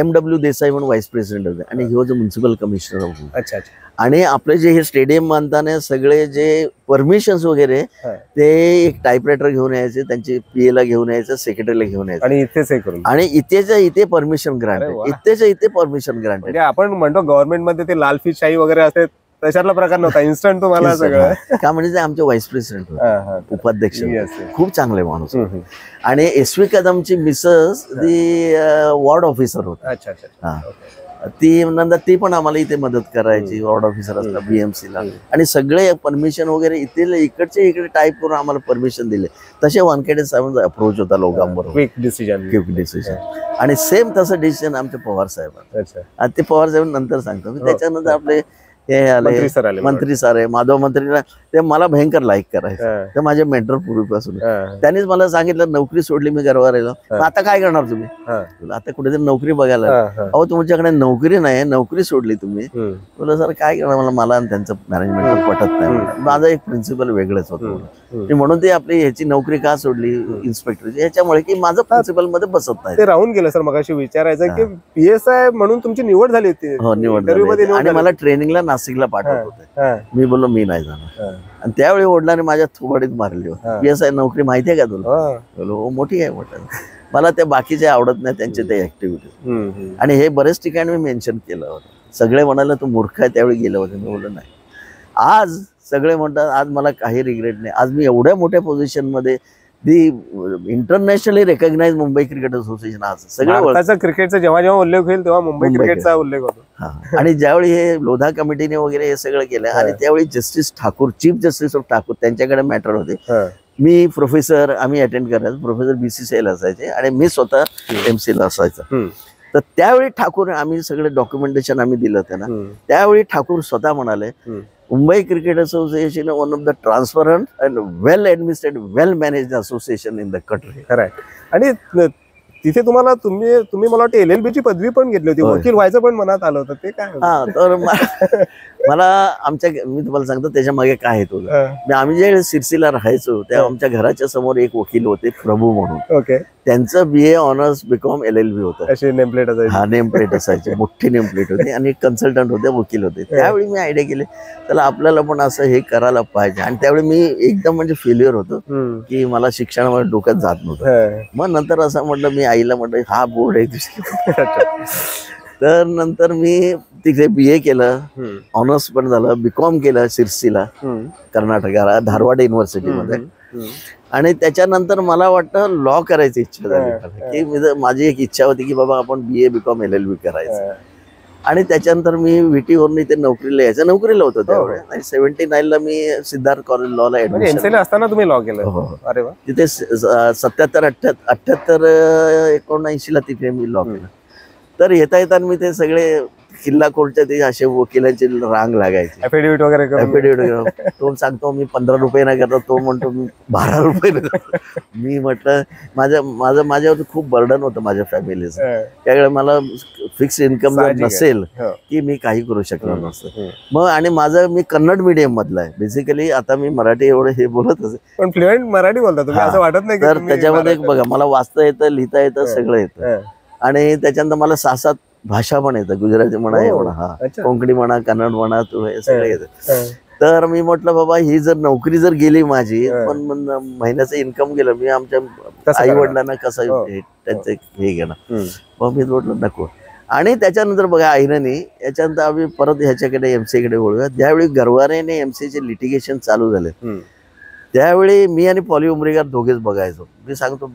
MW देसाई म्हणून व्हाईस प्रेसिडेंट होते आणि he was a municipal commissioner होते. अच्छा. आणि आपले जे हे स्टेडियम बांधताना सगळे जे परमिशन्स वगैरे ते एक टाईपरायटर घेऊन यायचे, त्यांची PA ला घेऊन यायचं, सेक्रेटरीला घेऊन यायचं, आणि इथेच हे करून, आणि इथेच्या इथे परमिशन ग्रांट, इथेच्या इथे परमिशन ग्रांट. आपण म्हणतो गव्हर्नमेंट मध्ये ते लाल फिश शाही वगैरे असते, तशातला प्रकार नव्हता, इन्स्टंट तुम्हाला सगळं. का म्हणजे ते आमचे व्हाईस प्रेसिडेंट होते, उपाध्यक्ष, खूप चांगले माणूस. आणि SV कदमची मिसेस ती वॉर्ड ऑफिसर होती. अच्छा अच्छा. ती नंतर ती पण आम्हाला इथे मदत करायची, वॉर्ड ऑफिसर असला BMC ला. आणि सगळे परमिशन वगैरे इकडचे इकडे टाईप करून आम्हाला परमिशन दिले. तसे वानखेडे साहेबांचा अप्रोच होता लोकांबरोबर, क्विक डिसिजन. आणि सेम तसं डिसिजन आमच्या पवार साहेबांना. ते पवार साहेब नंतर सांगतो. त्याच्यानंतर आपले हे आले मंत्री सर आहे, माधव मंत्रीला, ते मला भयंकर लाईक करायचं. ते माझे मेंटर पूर्वीपासून. त्यांनीच मला सांगितलं, नोकरी सोडली मी घरवर राहिलो, आता काय करणार तुम्ही, आता कुठेतरी नोकरी बघायला. अहो तुमच्याकडे नोकरी नाही, नोकरी सोडली तुम्ही. बोला सर काय करणार, मला आणि त्यांचं मॅनेजमेंट पटत नाही. माझा एक प्रिन्सिपल वेगळंच होतं, म्हणून ते आपली ह्याची नोकरी का सोडली इन्स्पेक्टरची, याच्यामुळे की माझं प्रिन्सिपल मध्ये बसत नाही. ते राहून गेलं सर. मगाशी विचारायचं की PSI म्हणून तुमची निवड झाली होती. हो, निवड झाली. आणि मला ट्रेनिंगला नाशिकला पाठवत होते. मी बोललो मी नाही जाणार. आणि त्यावेळी ओढल्याने माझ्या थोडीत मारली. PSI नोकरी माहितीये का तुला, बोलो मोठी आहे म्हटलं. मला त्या बाकीचे आवडत नाही, त्यांचे ते ऍक्टिव्हिटी. आणि हे बरेच ठिकाणी मी मेन्शन केलं होतं. सगळे म्हणाले तू मूर्ख आहे, त्यावेळी गेलं होतं. मी बोललो नाही. आज सगळे म्हणतात, आज मला काही रिग्रेट नाही. आज मी एवढ्या मोठ्या पोझिशन मध्ये, the internationally recognise Mumbai cricket association, आज सगळं क्रिकेटचा जेव्हा जेव्हा उल्लेख होईल तेव्हा मुंबई क्रिकेटचा उल्लेख होतो. आणि ज्यावेळी हे लोधा कमिटीने वगैरे हे सगळं केलं, आणि त्यावेळी justice Thakur, chief justice of Thakur, त्यांच्याकडे मॅटर होते. मी प्रोफेसर, आम्ही अटेंड करायचो, प्रोफेसर BCCI ला असायचे आणि मी स्वतः MC ला असायचं. तर त्यावेळी ठाकूर, आम्ही सगळे डॉक्युमेंटेशन आम्ही दिलं त्यांना. त्यावेळी ठाकूर स्वतः म्हणाले, Mumbai cricket association one of the transparent and well administrated, well managed association in the country. खरं. आणि तिथे तुम्ही मला वाटतं LLB ची पदवी पण घेतली होती, वकील व्हायचं पण मनात आलं होतं, ते काय? तर मला मी तुम्हाला सांगतो त्याच्या मागे काय होतं. आम्ही जे सिरसीला राहायचो, त्या आमच्या घराच्या समोर एक वकील होते, प्रभू म्हणून. त्यांचं BA ऑनर्स BCom LLB होतं. अशी नेमप्लेट असायची. हा, नेमप्लेट असायची, मोठी नेमप्लेट होती. आणि कन्सल्टंट होते, वकील होते. त्यावेळी मी आयडिया केली, त्याला आपल्याला पण असं हे करायला पाहिजे. आणि त्यावेळी मी एकदम म्हणजे फेल्युअर होतो, की मला शिक्षणामध्ये डोक्यात जात नव्हतं. मग नंतर असं म्हटलं, मी आईला म्हटलं, हा बोर्ड आहे तर नंतर मी तिथे BA केलं, ऑनर्स पण झालं, BCom केलं शिर्सीला, कर्नाटकाला, धारवाड युनिव्हर्सिटीमध्ये. आणि त्याच्यानंतर मला वाटतं लॉ करायची इच्छा झाली की माझी एक इच्छा होती की बाबा आपण BA BCom LLB करायचं. आणि त्याच्यानंतर मी VT वरून इथे नोकरीला यायचं, नोकरीला होतो त्यावेळेस. आणि 79 मी सिद्धार्थ कॉलेज लॉला ऍडमिशन असताना तुम्ही लॉ केलं? अरे वा. तिथे 77 78 79 तिथे मी लॉ केलं. तर येता येताना मी ते सगळे किल्ला कोर्टच्या ते असे वकिलांची रांग लागायची, ऍफिडेव्हिट वगैरे. तो सांगतो मी 15 रुपये नाही करतो, तो म्हणतो मी 12 रुपये करतो. मी म्हटलं माझ्यावर खूप बर्डन होतं माझ्या फॅमिलीचं. त्यावेळेला मला फिक्स इन्कम नसेल की मी काही करू शकलो नसतं. मग आणि मी कन्नड मीडियम मधला आहे बेसिकली. आता मी मराठी एवढं हे बोलत असे, पण फ्लुएंट मराठी बोलता तुम्ही, असं वाटत नाही? तर त्याच्यामध्ये बघा मला वाचता येतं, लिहिता येतं, सगळं येतं. आणि त्याच्यानंतर मला 6-7 भाषा पण येतं, गुजराती म्हणा, हे म्हणा, कोकणी म्हणा, कन्नड म्हणा, तुळे सगळं येतं. तर मी म्हटलं बाबा ही जर नोकरी जर गेली माझी, पण महिन्याचं इन्कम गेलं, मी आमच्या आई वडिलांना कसं त्यांचं हे घेणं. मग मी म्हटलं नको. आणि त्याच्यानंतर बघा आयरनी, याच्यानंतर आम्ही परत ह्याच्याकडे MCA कडे वळूया. ज्यावेळी गरवारेने MCA चे लिटिगेशन चालू झाले त्यावेळी मी आणि पॉली उमरीकर दोघेच बघायचो. मी सांगतो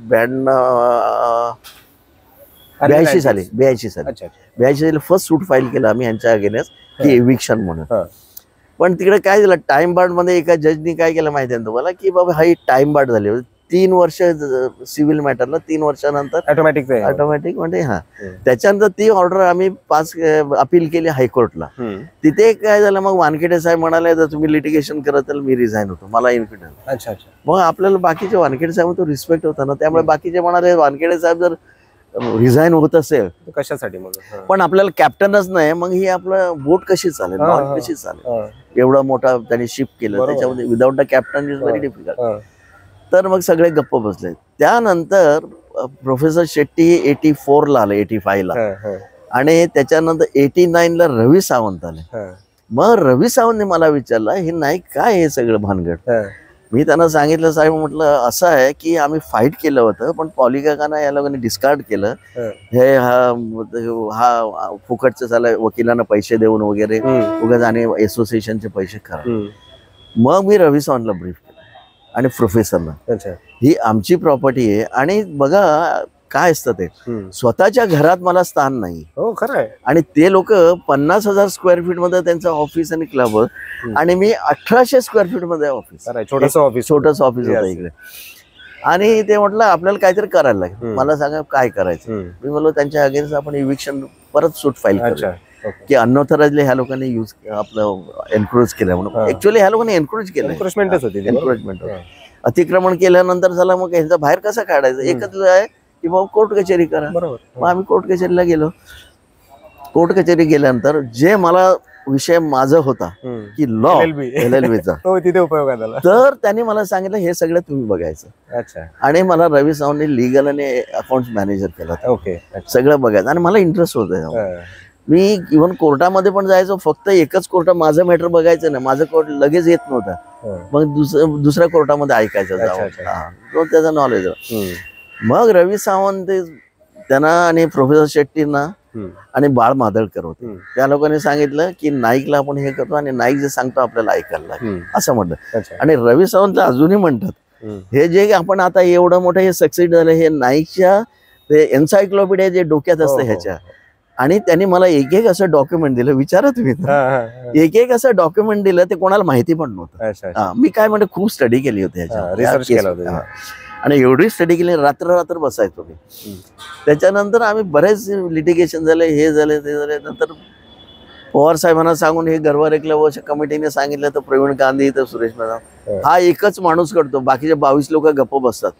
82 साली फर्स्ट सूट फाईल केलं आम्ही यांच्या अगेन्स्ट की एविक्शन म्हणून. पण तिकडे काय झालं, टाइम बार्ड मध्ये एका जजनी काय केलं माहिती आहे तुम्हाला की बाबा हा टाइम बार्ड झाली, 3 वर्ष सिव्हिल मॅटरला, 3 वर्षानंतर ऑटोमॅटिक म्हणजे त्याच्यानंतर ती ऑर्डर आम्ही पास अपील केली हायकोर्टला. तिथे काय झालं, मग वानखेडे साहेब म्हणाले जर तुम्ही लिटिगेशन करत तर मी रिझाईन होतो, मला इन्फिडन्स. मग आपल्याला बाकीचे वानखेडे साहेब तो रिस्पेक्ट होता ना, त्यामुळे बाकीचे म्हणाले वानखेडे साहेब जर रिझाईन होत असेल कशासाठी, पण आपल्याला कॅप्टनच नाही, मग ही आपलं बोट कशी चालेल, कशी चालेल, एवढा मोठा त्यांनी शिप केलं त्याच्यामध्ये without a captain is very difficult. तर मग सगळे गप्प बसले. त्यानंतर प्रोफेसर शेट्टी 84 ला आले, 85 ला, आणि त्याच्यानंतर 89 ला रवी सावंत आले. मग रवी सावंतने मला विचारलं हे नाही काय हे सगळं भानगड. मी त्यांना सांगितलं साहेब, म्हटलं असं आहे की आम्ही फाईट केलं होतं, पण पॉलिकाकांना या लोकांनी डिस्कार्ड केलं. हे हा फुकटचं झालं, वकिलांना पैसे देऊन वगैरे उगाच, आणि असोसिएशनचे पैसे खरा. मग मी रवी सावंतला ब्रीफ केलं आणि प्रोफेसरला, ही आमची प्रॉपर्टी आहे. आणि बघा काय असतं ते, स्वतःच्या घरात मला स्थान नाही. हो खरं आहे. आणि ते लोक 50,000 स्क्वेअर फीट मध्ये त्यांचं ऑफिस आणि क्लब, आणि मी 1800 स्क्वेअर फीट मध्ये ऑफिस, छोटस ऑफिस होतं इकडे. आणि ते म्हटलं आपल्याला काहीतरी करायला लागेल, मला सांगा काय करायचं. मी म्हणलो त्यांच्या अगेन्स्ट आपण इव्हिक्शन परत सूट फाईल करू की अनऑथराइजली ह्या लोकांनी यूज आपलं एन्करेज केलं म्हणून. ऍक्च्युअली ह्या लोकांनी एन्करेज केलं, एन्करेजमेंट होती. अतिक्रमण केल्यानंतर झालं, मग ह्यांचा बाहेर कसं काढायचं, एकच आहे की बाबा कोर्ट कचेरी करा. मग आम्ही कोर्ट कचेरीला गेलो. कोर्ट कचेरी गेल्यानंतर जे मला विषय माझा होता की लॉ LLBचा तिथे उपयोग आला, तर त्यांनी मला सांगितलं हे सगळं तुम्ही बघायचं. आणि मला रवी सावंतने लिगल आणि अकाउंट्स मॅनेजर केला, सगळं बघायचं. आणि मला इंटरेस्ट होता. मी इव्हन कोर्टामध्ये पण जायचो, फक्त एकच कोर्ट माझं मॅटर बघायचं नाही, माझं कोर्ट लगेच येत नव्हतं, मग दुसऱ्या कोर्टामध्ये ऐकायचं जावं, त्याचं नॉलेज. मग रवी सावंत त्यांना आणि प्रोफेसर शेट्टींना आणि बाळ मादळकर होते, त्या लोकांनी सांगितलं की नाईकला आपण हे करतो आणि नाईक जे सांगतो आपल्याला ऐकायला लागेल असं म्हटलं. आणि रवी सावंत अजूनही म्हणतात हे जे आपण आता एवढं मोठं हे सक्सेस झालं, हे नाईकच्या ते एन्सायक्लोपीडिया जे डोक्यात असतं ह्याच्या. आणि त्यांनी मला एक असं डॉक्युमेंट दिलं, विचारा तुम्ही, एक असं डॉक्युमेंट दिलं, ते कोणाला माहिती पण नव्हतं. मी काय म्हणते खूप स्टडी केली होती ह्याच्या, आणि एवढी स्टडी केली, रात्र बसायचो मी. त्याच्यानंतर आम्ही बरेच लिटिगेशन झाले, हे झाले ते झाले. नंतर पवार साहेबांना सांगून हे गरवारे क्लब कमिटीने सांगितलं, तर प्रवीण गांधी, तर सुरेश मेहता, हा एकच माणूस करतो, बाकीचे 22 लोक गप्प बसतात.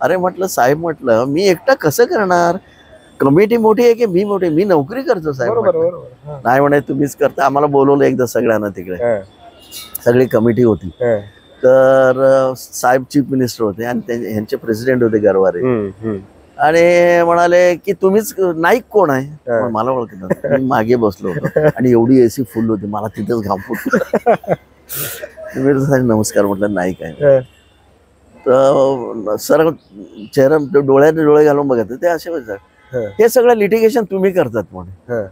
अरे म्हटलं साहेब, म्हटलं मी एकटा कसं करणार, कमिटी मोठी आहे की मी मोठी, मी नोकरी करतो साहेब. नाही म्हणे तुम्हीच करता. आम्हाला बोलवलं एकदा सगळ्यांना तिकडे, सगळी कमिटी होती. तर साहेब चीफ मिनिस्टर होते आणि ह्यांचे प्रेसिडेंट होते गरवारे, आणि म्हणाले की तुम्हीच नाईक कोण आहे, मला ओळखत. मी मागे बसलो होतो आणि एवढी AC फुल होती, मला तिथेच घाम फुटला. नमस्कार म्हटलं, नाईक आहे. तर सर चेहरा डोळ्याने डोळे घालून बघत ते असे म्हणतात हे सगळं लिटिगेशन तुम्ही करतात म्हणून.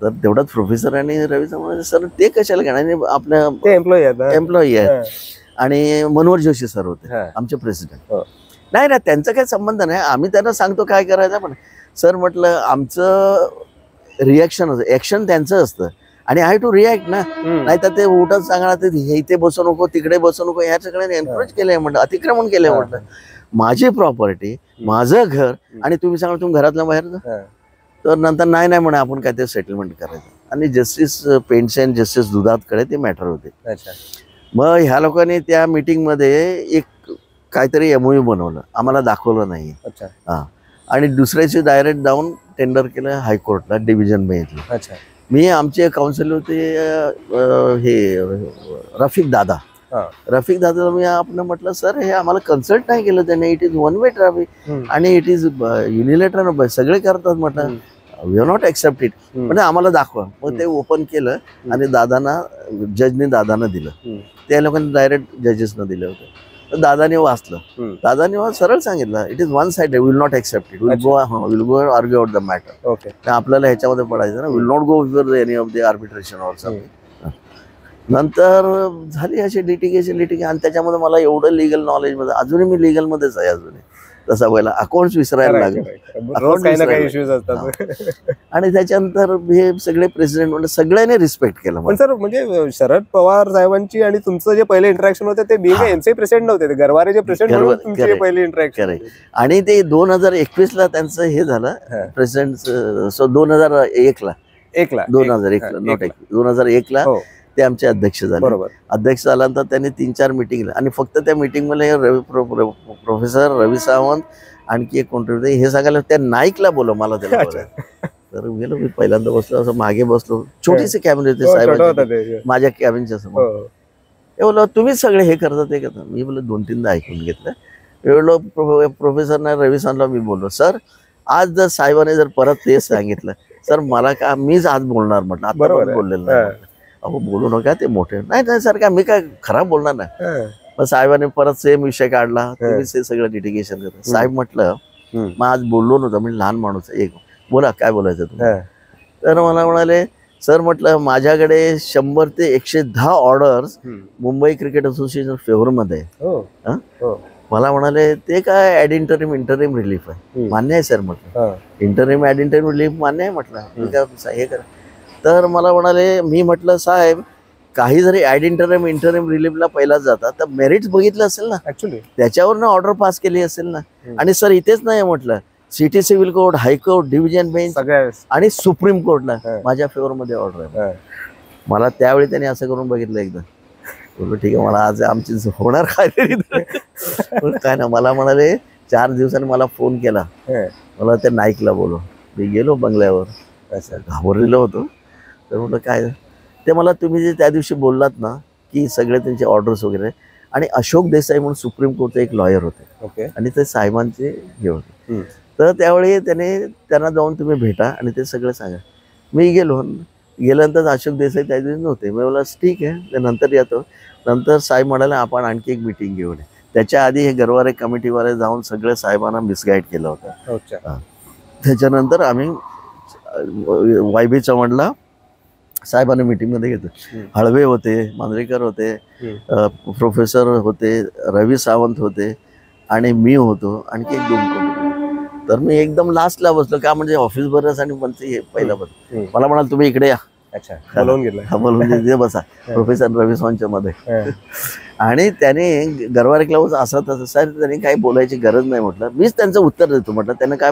तर तेवढाच प्रोफेसर आणि रवी सावंत सर ते कशाला घेणार, आणि आपल्या ते एम्प्लॉई आहेत. आणि मनोहर जोशी सर होते आमचे प्रेसिडेंट. नाही ना, त्यांचा काही संबंध नाही. आम्ही त्यांना सांगतो काय करायचं, पण सर म्हटलं आमचं रिॲक्शन असतं, ऍक्शन त्यांचं असतं आणि आय टू रिॲक्ट ना. नाही तर ते उठत सांगणार ते इथे बसू नको, तिकडे बसू नको, ह्या सगळ्यांनी एन्करेज केलंय म्हटलं, अतिक्रमण केलंय म्हटलं. माझी प्रॉपर्टी, माझं घर, आणि तुम्ही सांगा तुम्ही घरातल्या बाहेर जा. तर नंतर नाही नाही म्हणे आपण काय ते सेटलमेंट करायचं. आणि जस्टिस पेंडसेन, जस्टिस दुधातकडे ते मॅटर होते. मग ह्या लोकांनी त्या मीटिंगमध्ये एक काहीतरी एमओयू बनवलं, आम्हाला दाखवलं नाही. हा, आणि दुसऱ्याची डायरेक्ट जाऊन टेंडर केलं हायकोर्टला, डिव्हिजन बेंचला. मी आमचे काउन्सिल होते हे रफिक दादा. रफिक दादा मी आपण म्हटलं सर हे आम्हाला कन्सल्ट नाही केलं त्याने, it is one way traffic आणि इट इज युनिलेटर, सगळे करतात म्हटलं, we are not accept it, म्हणजे आम्हाला दाखवा. मग ते ओपन केलं आणि दादांना, जजनी दादांना दिलं. त्या लोकांनी डायरेक्ट जजेसना दिलं होतं. तर दादाने वाचलं, दादाने सरळ सांगितलं it is one side, will not accept it, will go argue out the matter. आपल्याला ह्याच्यामध्ये पडायचं ना, will not go with any of the arbitration or something. नंतर झाली अशी लिटिगेशन आणि त्याच्यामध्ये मला एवढं लिगल नॉलेज मध्ये, अजूनही मी लिगल मध्येच आहे अजूनही. तसा पहिला अकाउंट्स विसरायला लागले, आणि त्याच्यानंतर हे सगळे प्रेसिडेंट म्हणजे सगळ्यांनी रिस्पेक्ट केलं. पण सर म्हणजे शरद पवार साहेबांची आणि तुमचं जे पहिले इंटरॅक्शन होते ते बीइंग एमसी प्रेसिडेंट नव्हते, ते गरवारे जे प्रेसिडेंट म्हणून तुमचे पहिले इंटरॅक्शन. आणि ते 2021ला त्यांचं हे झालं प्रेसिडेंट. सो 2001ला 2001ला ते आमचे अध्यक्ष झाले. अध्यक्ष झाल्यानंतर त्यांनी 3-4 मीटिंग, आणि फक्त त्या मीटिंग मध्ये प्रोफेसर रवी सावंत आणखी एक कोणतरी हे सांगायला त्या नाईकला बोलव मला त्याला. तर गेलो मी पहिल्यांदा बसलो, असं मागे बसलो, छोटीशी कॅबिन होती साहेब माझ्या कॅबिनच्या समोर. हे बोललो तुम्ही सगळे हे करता ते करता. मी बोललो 2-3दा ऐकून घेतलं. बोललो प्रोफेसरना रवी सावंतला मी बोललो सर आज जर साहेबांनी जर परत तेच सांगितलं सर मला का मीच आज बोलणार म्हटलं, आता बोललेलं नाही. अहो बोलू नका ते मोठे, नाही सर का मी काय खराब बोलणार नाही. मग साहेबांनी परत सेम विषय काढला, तुम्ही ते सगळं लिटिगेशन करता. साहेब म्हटलं मग आज बोललो नव्हतं, म्हणजे लहान माणूस एक बोला काय बोलायचं तुम्ही. तर मला म्हणाले सर म्हटलं माझ्याकडे 100 ते 110 ऑर्डर्स मुंबई क्रिकेट असोसिएशन फेवरमध्ये आहे. मला म्हणाले ते काय ऍड इंटरिम रिलीफ आहे, मान्य आहे सर म्हटलं. इंटरिम ऍड इंटरिम रिलीफ मान्य आहे म्हटलं, हे करा. तर मला म्हणाले, मी म्हटलं साहेब काही जरी ऍड इंटरिम रिलीफला पहिलाच जातात तर मेरिट्स बघितलं असेल ना, ऍक्च्युली त्याच्यावरनं ऑर्डर पास केली असेल ना. आणि सर इथेच नाही म्हटलं, city civil court, high court, division bench आणि सुप्रीम कोर्टला माझ्या फेवरमध्ये ऑर्डर आहे. मला त्यावेळी त्यांनी असं करून बघितलं एकदा. बोललो ठीक आहे, मला आज आमची होणार काहीतरी काय ना. मला म्हणाले 4 दिवसांनी मला फोन केला, मला त्या नाईकला बोलव. मी गेलो बंगल्यावर, घाबरलेलो होतो. तर म्हटलं काय ते, मला तुम्ही जे त्या दिवशी बोललात ना की सगळे त्यांचे ऑर्डर्स वगैरे, आणि अशोक देसाई म्हणून सुप्रीम कोर्टचे एक लॉयर होते आणि ते साहेबांचे हे होते. तर त्यावेळी त्यांना जाऊन तुम्ही भेटा आणि ते सगळं सांगा. मी गेल्यानंतर अशोक देसाई त्या दिवशी नव्हते. मी बोला ठीक आहे, ते नंतर येतो. नंतर साहेब म्हणाले आपण आणखी एक मिटिंग घेऊन. त्याच्या आधी हे गरवारे कमिटीवाले जाऊन सगळे साहेबांना मिसगाईड केलं होतं. त्याच्यानंतर आम्ही YB चव्हाणला साहेबांनी मीटिंगमध्ये घेतलं. हळवे होते, मांजरेकर होते, प्रोफेसर होते, रवी सावंत होते आणि मी होतो, आणखी 1-2 कोण. तर मी एकदम लास्टला बसलो का म्हणजे ऑफिस भरण्यासाठी पण ते पहिला बस. मला म्हणाल तुम्ही इकडे या, बोलवून बसा प्रोफेसर रवी सावंतच्या मध्ये. आणि त्याने गरवारे क्लाऊज असं तसं सर त्यांनी काही बोलायची गरज नाही म्हटलं, मीच त्यांचं उत्तर देतो म्हटलं. त्यानं काय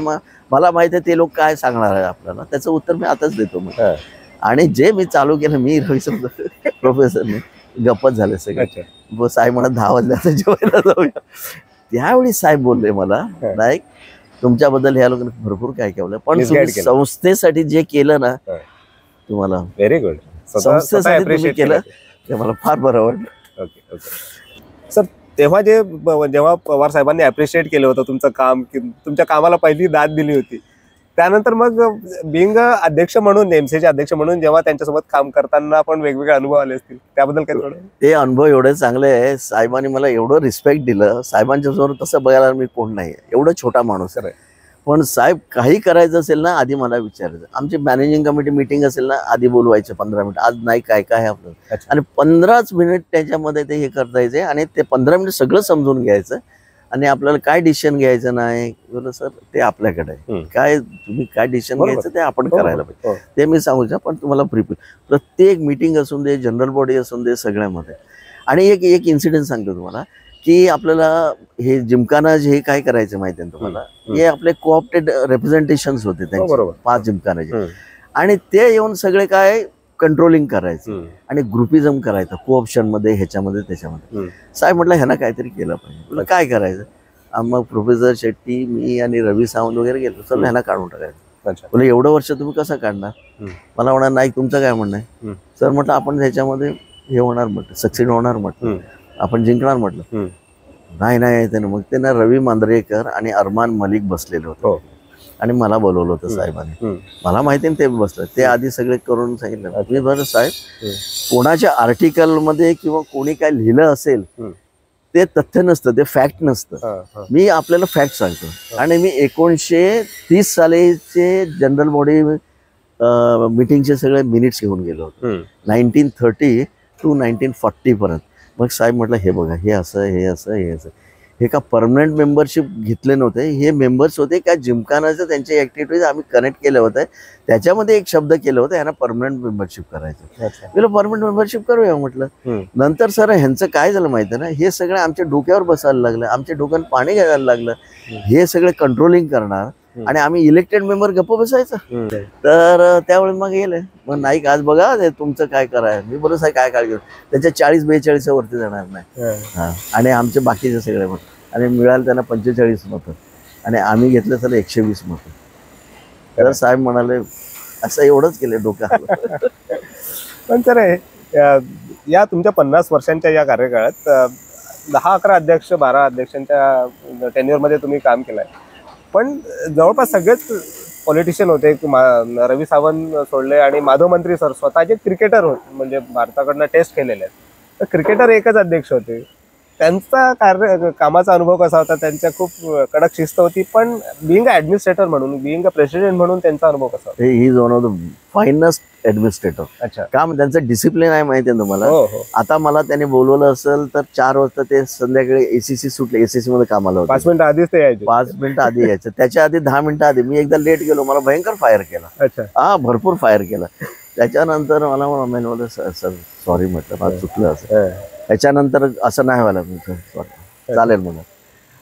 मला माहिती आहे ते लोक काय सांगणार आहे आपल्याला, त्याचं उत्तर मी आताच देतो म्हटलं. आणि जे मी चालू केलं मी रवी सावंत प्रोफेसरने गप्पच झाले सगळे. साहेब म्हणत 10 वाजले आता जेवायला जाऊया. त्यावेळी साहेब बोलले मला नाही तुमच्याबद्दल ह्या लोकांनी भरपूर काय केलं, पण संस्थेसाठी जे केलं ना तुम्हाला व्हेरी गुड, संस्थेसाठी तुम्ही केलं ते मला फार बरं वाटलं. सर तेव्हा जेव्हा पवार साहेबांनी अप्रिशिएट केलं होतं तुमचं काम, तुमच्या कामाला पहिली दाद दिली होती, त्यानंतर मग बिंग अध्यक्ष म्हणून, एमसीचे अध्यक्ष म्हणून जेव्हा त्यांच्यासोबत काम करताना पण वेगवेगळे अनुभव आले असतील, त्याबद्दल काय थोडं. ते अनुभव एवढे चांगले आहे, साहेबांनी मला एवढं रिस्पेक्ट दिलं. साहेबांच्या समोर तसं बघायला मी कोण नाही, एवढं छोटा माणूस आहे. पण साहेब काही करायचं असेल ना आधी मला विचारायचं. आमची मॅनेजिंग कमिटी मीटिंग असेल ना आधी बोलवायचं 15 मिनिट, आज नाही काय काय आपलं, आणि 15च मिनिट त्याच्यामध्ये ते हे करता यायचे आणि ते 15 मिनिट सगळं समजून घ्यायचं आणि आपल्याला काय डिसिजन घ्यायचं नाही बोल सर ते आपल्याकडे आहे, काय तुम्ही काय डिसिजन घ्यायचं ते आपण करायला पाहिजे ते मी सांगू शकतो. पण तुम्हाला प्रत्येक मीटिंग असून दे, जनरल बॉडी असून दे, सगळ्यामध्ये. आणि एक इन्सिडेंट सांगतो तुम्हाला की आपल्याला हे जिमखाना हे काय करायचं माहिती आहे तुम्हाला, हे आपले कोऑप्टेड रेप्रेझेंटेशन्स होते त्यांचे 5 जिमखानाचे, आणि ते येऊन सगळे काय कंट्रोलिंग करायचं आणि ग्रुपिझम करायचं कोऑप्शन मध्ये, ह्याच्यामध्ये त्याच्यामध्ये. साहेब म्हटलं ह्यांना काहीतरी केलं पाहिजे. म्हटलं काय करायचं. मग प्रोफेसर शेट्टी, मी आणि रवी सावंत वगैरे गेलो. सर ह्यांना काढून टाकायचं. बोले एवढं वर्ष तुम्ही कसं काढणार. मला म्हणा नाही तुमचं काय म्हणणं आहे. सर म्हटलं आपण ह्याच्यामध्ये हे होणार म्हटलं, सक्सीड होणार म्हटलं, आपण जिंकणार म्हटलं. नाही नाही त्यानं मग ते ना रवी मांजरेकर आणि अरमान मलिक बसलेले होते आणि मला बोलवलं होतं साहेबांनी. मला माहिती नाही ते बसलं, ते आधी सगळे करून सांगितलं. मी बरं साहेब कोणाच्या आर्टिकलमध्ये किंवा कोणी काय लिहिलं असेल ते तथ्य नसतं, ते फॅक्ट नसतं. मी आपल्याला फॅक्ट सांगतो. आणि मी 1930 सालीचे जनरल बॉडी मीटिंगचे सगळे मिनिट्स घेऊन गेलो होतो 1930 to 1940 पर्यंत. मग साहेब म्हटलं हे बघा हे असं हे असं हे असं, हे का परमनंट मेंबरशिप घेतले नव्हते, हे मेंबर्स होते का जिमखानाचं त्यांचे ऍक्टिव्हिटीज आम्ही कनेक्ट केले होते. त्याच्यामध्ये एक शब्द केलं होतं यांना परमनंट मेंबरशिप करायचं. मी परमनंट मेंबरशिप करूया म्हटलं. नंतर सर ह्यांचं काय झालं माहिती आहे ना, हे सगळं आमच्या डोक्यावर बसायला लागलं, आमच्या डोक्यात पाणी घ्यायला लागलं. हे सगळे कंट्रोलिंग करणार आणि आम्ही इलेक्टेड मेंबर गप्प बसायचं. तर त्यावेळी मग गेले. मग नाही आज बघा तुमचं काय करायचं. मी बोलू साहेब काय काळजी घेऊ, त्यांच्या 40-42 वरती जाणार नाही. आणि आमचे बाकीचे सगळे मत, आणि मिळालं त्यांना 45 मतं आणि आम्ही घेतलं तर 120 मतं. तर साहेब म्हणाले असं एवढंच केलं डोक्यात. पण तर या तुमच्या 50 वर्षांच्या या कार्यकाळात 10-11 अध्यक्ष 12 अध्यक्षांच्या टेन्युअरमध्ये तुम्ही काम केलंय. पण जवळपास सगळेच पॉलिटिशियन होते. रवी सावंत सोडले आणि माधव मंत्री सर स्वतःचे क्रिकेटर होते, म्हणजे भारताकडनं टेस्ट केलेले आहेत. तर क्रिकेटर एकच अध्यक्ष होते. त्यांचा कामाचा अनुभव कसा होता. त्यांच्या खूप कडक शिस्त होती, पण बिईंग अ ऍडमिनिस्ट्रेटर म्हणून, बिईंग अ प्रेसिडेंट म्हणून त्यांचा अनुभव कसा होता. He is one of the finest administrator. अच्छा. काम त्यांचं डिसिप्लिन आहे माहिती आहे तुम्हाला. आता मला त्याने बोलवलं असेल तर 4 वाजता ते संध्याकाळी एसीसी सुटले, एसीसी मध्ये कामाला होते. 5 मिनिटं आधीच ते यायचे. 5 मिनिटं आधी यायचं. त्याच्या आधी 10 मिनिटं आधी मी एकदा लेट गेलो, मला भयंकर फायर केला. अच्छा. भरपूर फायर केला. त्याच्यानंतर मला म्हणलं सर सॉरी म्हटलं मला चुकलं असं. त्याच्यानंतर असं नाही व्हायला सॉरी चालेल म्हणून.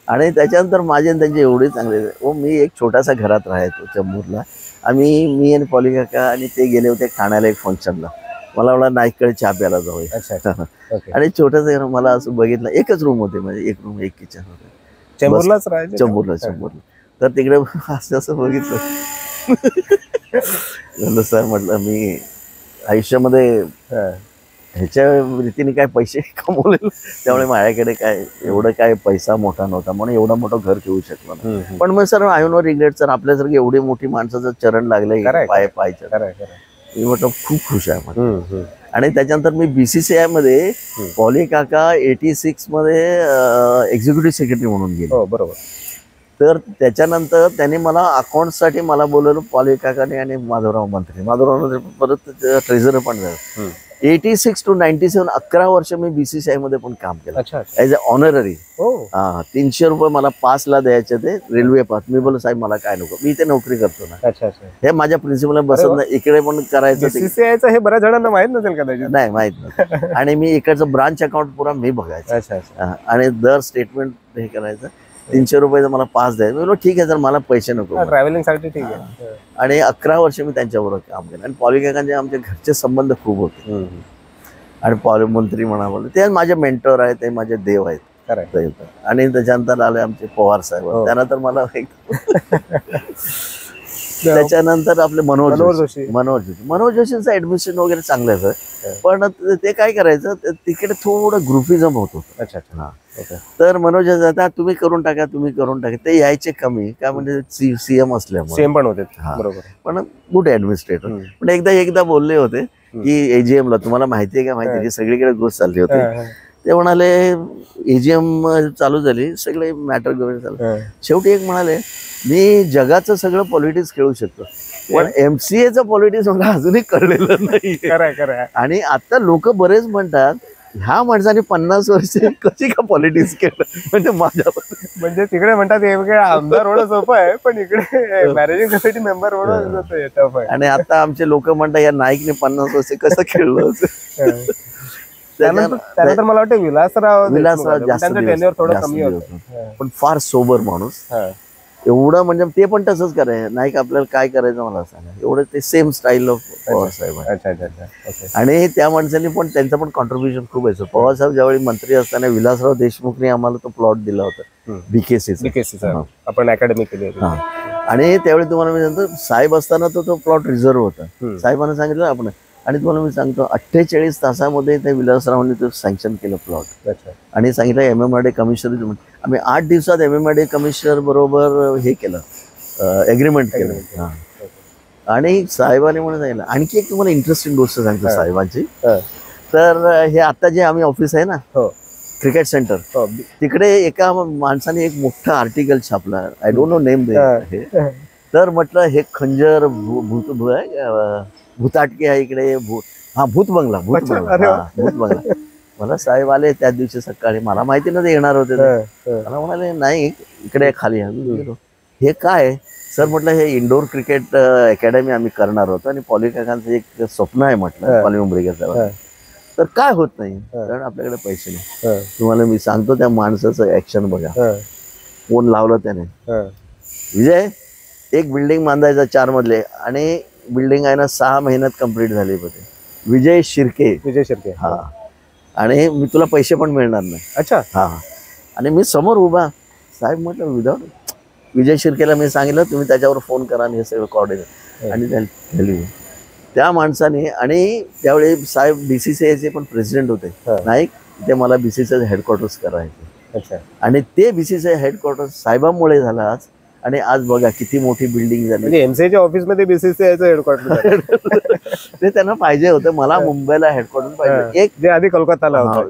आणि त्याच्यानंतर माझे त्यांचे एवढे चांगले. मी एक छोटासा घरात राहायचो चेंबूरला. मी आणि पॉली काका आणि ते गेले होते ठाण्याला एक फंक्शनला. मला म्हणला नाईककडे चहा प्यायला जाऊया. आणि छोटंसं घर, मला असं बघितलं एकच रूम होते, म्हणजे एक रूम एक किचन होते. चेंबूरलाच राहायचे. चेंबूरला. तर तिकडे असं बघितलं. सर म्हटलं मी आयुष्यामध्ये ह्याच्या रीतीने काय पैसे कमवले, त्यामुळे माझ्याकडे काय एवढं काय पैसा मोठा नव्हता म्हणून एवढं मोठं घर घेऊ शकलो ना. पण मग sir I know regret sir, आपल्यासारखे एवढी मोठी माणसाचं चरण लागले पायचं. मी म्हटलं खूप खुश आहे म्हटलं. आणि त्याच्यानंतर मी BCCI मध्ये पॉली काका 86 मध्ये एक्झिक्युटिव्ह सेक्रेटरी म्हणून गेलो. बरोबर. तर त्याच्यानंतर त्यांनी मला अकाउंटसाठी मला बोलवलं पॉली काकाने आणि माधवराव मंत्री परत ट्रेझरर पण झालं. 86 to 97 11 वर्ष मी BCCI मध्ये पण काम केलं ऍज अ ऑनररी. 300 रुपये मला पासला द्यायचे ते रेल्वे पास. मी बोललो साहेब मला काय नको, मी इथे नोकरी करतो ना. हे माझ्या प्रिन्सिपल बसत नाही, इकडे पण करायचं. BCCI हे बऱ्याच जणांना माहित नसेल कदाचित. नाही माहित नाही. आणि मी इकडचं ब्रांच अकाउंट पुरा मी बघायचं आणि दर स्टेटमेंट हे करायचं. 300 रुपयाचा मला पास द्यायचं. मी बोललो ठीक आहे सर मला पैसे नको, ट्रॅव्हलिंग साठी ठीक आहे. आणि 11 वर्ष मी त्यांच्याबरोबर काम केलं. आणि पॉली काकांचे आमचे घरचे संबंध खूप होते. आणि पॉली मंत्री म्हणा बोलले ते माझे मेंटर आहेत, ते माझे देव आहेत. आणि त्याच्यानंतर आले आमचे पवार साहेब. त्यानंतर मला त्याच्यानंतर आपले मनोज जोशींचं ऍडमिशन वगैरे चांगलं आहे. पण ते काय करायचं तिकडे थोडं ग्रुपिझम होत होतं. तर मनोज आता तुम्ही करून टाका ते यायचे कमी, काय म्हणजे CM असल्यामुळे पण होते. पण गुड ऍडमिनिस्ट्रेटर. पण एकदा बोलले होते की AGM ला तुम्हाला माहिती आहे का, माहिती आहे सगळीकडे गोष्ट चालली होती ते म्हणाले एजीएम चालू झाली, सगळे मॅटर घेऊन चालू. शेवटी एक म्हणाले, मी जगाचं सगळं पॉलिटिक्स खेळू शकतो, पण MCAचं पॉलिटिक्स मला अजूनही कळलेलं नाही. आणि आता लोक बरेच म्हणतात ह्या माणसाने 50 वर्ष कशी का पॉलिटिक्स केलं, म्हणजे तिकडे म्हणतात आमदार होणं सोपं आहे, पण इकडे मॅनेजिंग कमिटी मेंबर होणं टफ आहे. आणि आता आमचे लोक म्हणतात या नाईकने 50 वर्ष कसं खेळलं. त्यानंतर मला वाटतं विलासराव जास्त टेन्युअर थोडं कमी होतं, पण फार सोबर माणूस. एवढं म्हणजे ते पण तसंच करायचं, नाईक आपल्याला काय करायचं मला सांगा, एवढं ते सेम स्टाईल ऑफ पवार साहेब. आणि त्या माणसांनी पण त्यांचं पण कॉन्ट्रीब्युशन खूप आहे. पवार साहेब ज्यावेळी मंत्री असताना विलासराव देशमुखने आम्हाला तो प्लॉट दिला होता BKC, आपण अकॅडमी केली होती. आणि त्यावेळी तुम्हाला मी सांगतो, साहेब असताना तो प्लॉट रिझर्व्ह होता. साहेबांना सांगितलं आपण, आणि तुम्हाला मी सांगतो 48 तासामध्ये त्या विलासरावांनी तो सँक्शन केलं प्लॉट. आणि सांगितलं MMRDA कमिशनर, आम्ही 8 दिवसात MMRDA कमिशनर बरोबर हे केलं, एग्रीमेंट केलं. आणि साहेबांनी म्हणून सांगितलं. आणखी एक तुम्हाला इंटरेस्टिंग गोष्ट सांगतो साहेबांची. तर हे आता जे आम्ही ऑफिस आहे ना, क्रिकेट सेंटर, तिकडे एका माणसाने एक मोठा आर्टिकल छापला, आय डोंट नो नेम हे. तर म्हटलं हे खंजर भूताटके आहे इकडे, भूत बंगला. मला साहेब आले त्या दिवशी सकाळी, मला माहिती नव्हते येणार होते. मला म्हणाले नाही इकडे खाली. गेलो, हे काय सर? म्हटलं हे इंडोर क्रिकेट अकॅडमी आम्ही करणार होतो, आणि पॉली काकांचं एक स्वप्न आहे म्हटलं, पॉली उंबरेकर. तर काय होत नाही, कारण आपल्याकडे पैसे नाही. तुम्हाला मी सांगतो त्या माणसाचं ऍक्शन बघा. फोन लावलं त्याने, विजय एक बिल्डिंग बांधायचा 4 मजले, आणि बिल्डिंग आहे ना 6 महिन्यात कम्प्लीट झाली होते. विजय शिर्के. हा, आणि मी तुला पैसे पण मिळणार नाही. अच्छा. हा, आणि मी समोर उभा. साहेब म्हटलं विदाउट विजय शिर्केला मी सांगितलं तुम्ही त्याच्यावर फोन करा आणि हे सगळं कॉर्डिनेट. आणि त्या माणसाने, आणि त्यावेळी साहेब BCCIचे पण प्रेसिडेंट होते नाईक, ते मला BCCI हेडक्वार्टर्स करायचे. आणि ते BCCI हेडक्वार्टर्स साहेबांमुळे झालं आज. आणि आज बघा किती मोठी बिल्डिंग झाली. MCAच्या ऑफिस मध्ये BCCIचं हेडक्वार्टर ते त्यांना पाहिजे होतं. मला मुंबईला हेडक्वार्टर पाहिजे, एक जे आधी कोलकाताला होतं.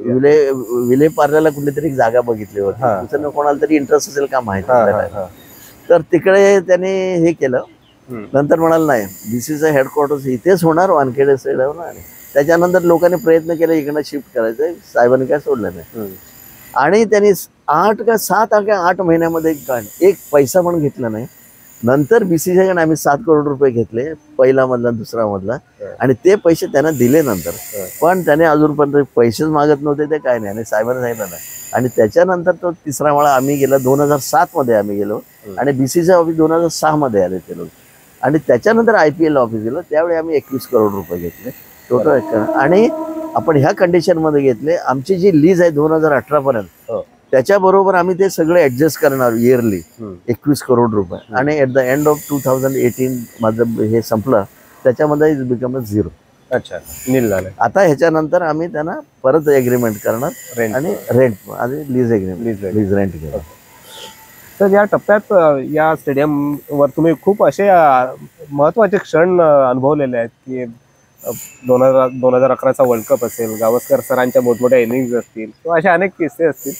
विले पार्ल्याला कुठली तरी जागा बघितली होती, दुसरं कोणाला तरी इंटरेस्ट असेल का माहिती. तर तिकडे त्याने हे केलं. नंतर म्हणाल नाही BCCI हेडक्वार्टर्स इथेच होणार, वानखेडे साईड होणार. त्याच्यानंतर लोकांनी प्रयत्न केला इकडनं शिफ्ट करायचं, साहेबांनी काय सोडलं नाही. आणि त्यांनी 8 का 7 महिन्यामध्ये एक पैसा पण घेतला नाही. नंतर BCCI आम्ही 7 करोड रुपये घेतले, पहिला मधला दुसरा मधला, आणि ते पैसे त्यांना दिले नंतर. पण त्याने अजूनपर्यंत पैसेच मागत नव्हते, ते काय नाही. आणि साहेबांनी सांगितलं नाही. आणि त्याच्यानंतर तो तिसरा वेळा आम्ही गेलो, 2007 मध्ये आम्ही गेलो, आणि BCCI ऑफिस 2006 मध्ये आले ते लोक. आणि त्याच्यानंतर IPL ऑफिस गेलो, त्यावेळी आम्ही 21 करोड रुपये घेतले टोटल. आणि आपण ह्या कंडिशन मध्ये घेतले. आमची जी लीज आहे 2018 पर्यंत, त्याच्याबरोबर आम्ही ते सगळे ऍडजस्ट करणार इयरली 21 करोड रुपये. आणि ऍट द एंड ऑफ 2018 माझं हे संपलं, त्याच्यामध्ये इज बिकम 0. अच्छा, नील झालं. आता ह्याच्यानंतर आम्ही त्यांना परत एग्रीमेंट करणार, आणि रेंट आणि लीज एग्रीमेंट, लीज रेंट घेणार. तर या टप्प्यात या स्टेडियमवर तुम्ही खूप असे महत्वाचे क्षण अनुभवलेले आहेत की 2011चा वर्ल्ड कप असेल, गावस्कर सरांच्या मोठमोठ्या इनिंग्स असतील, किंवा असे अनेक किस्से असतील.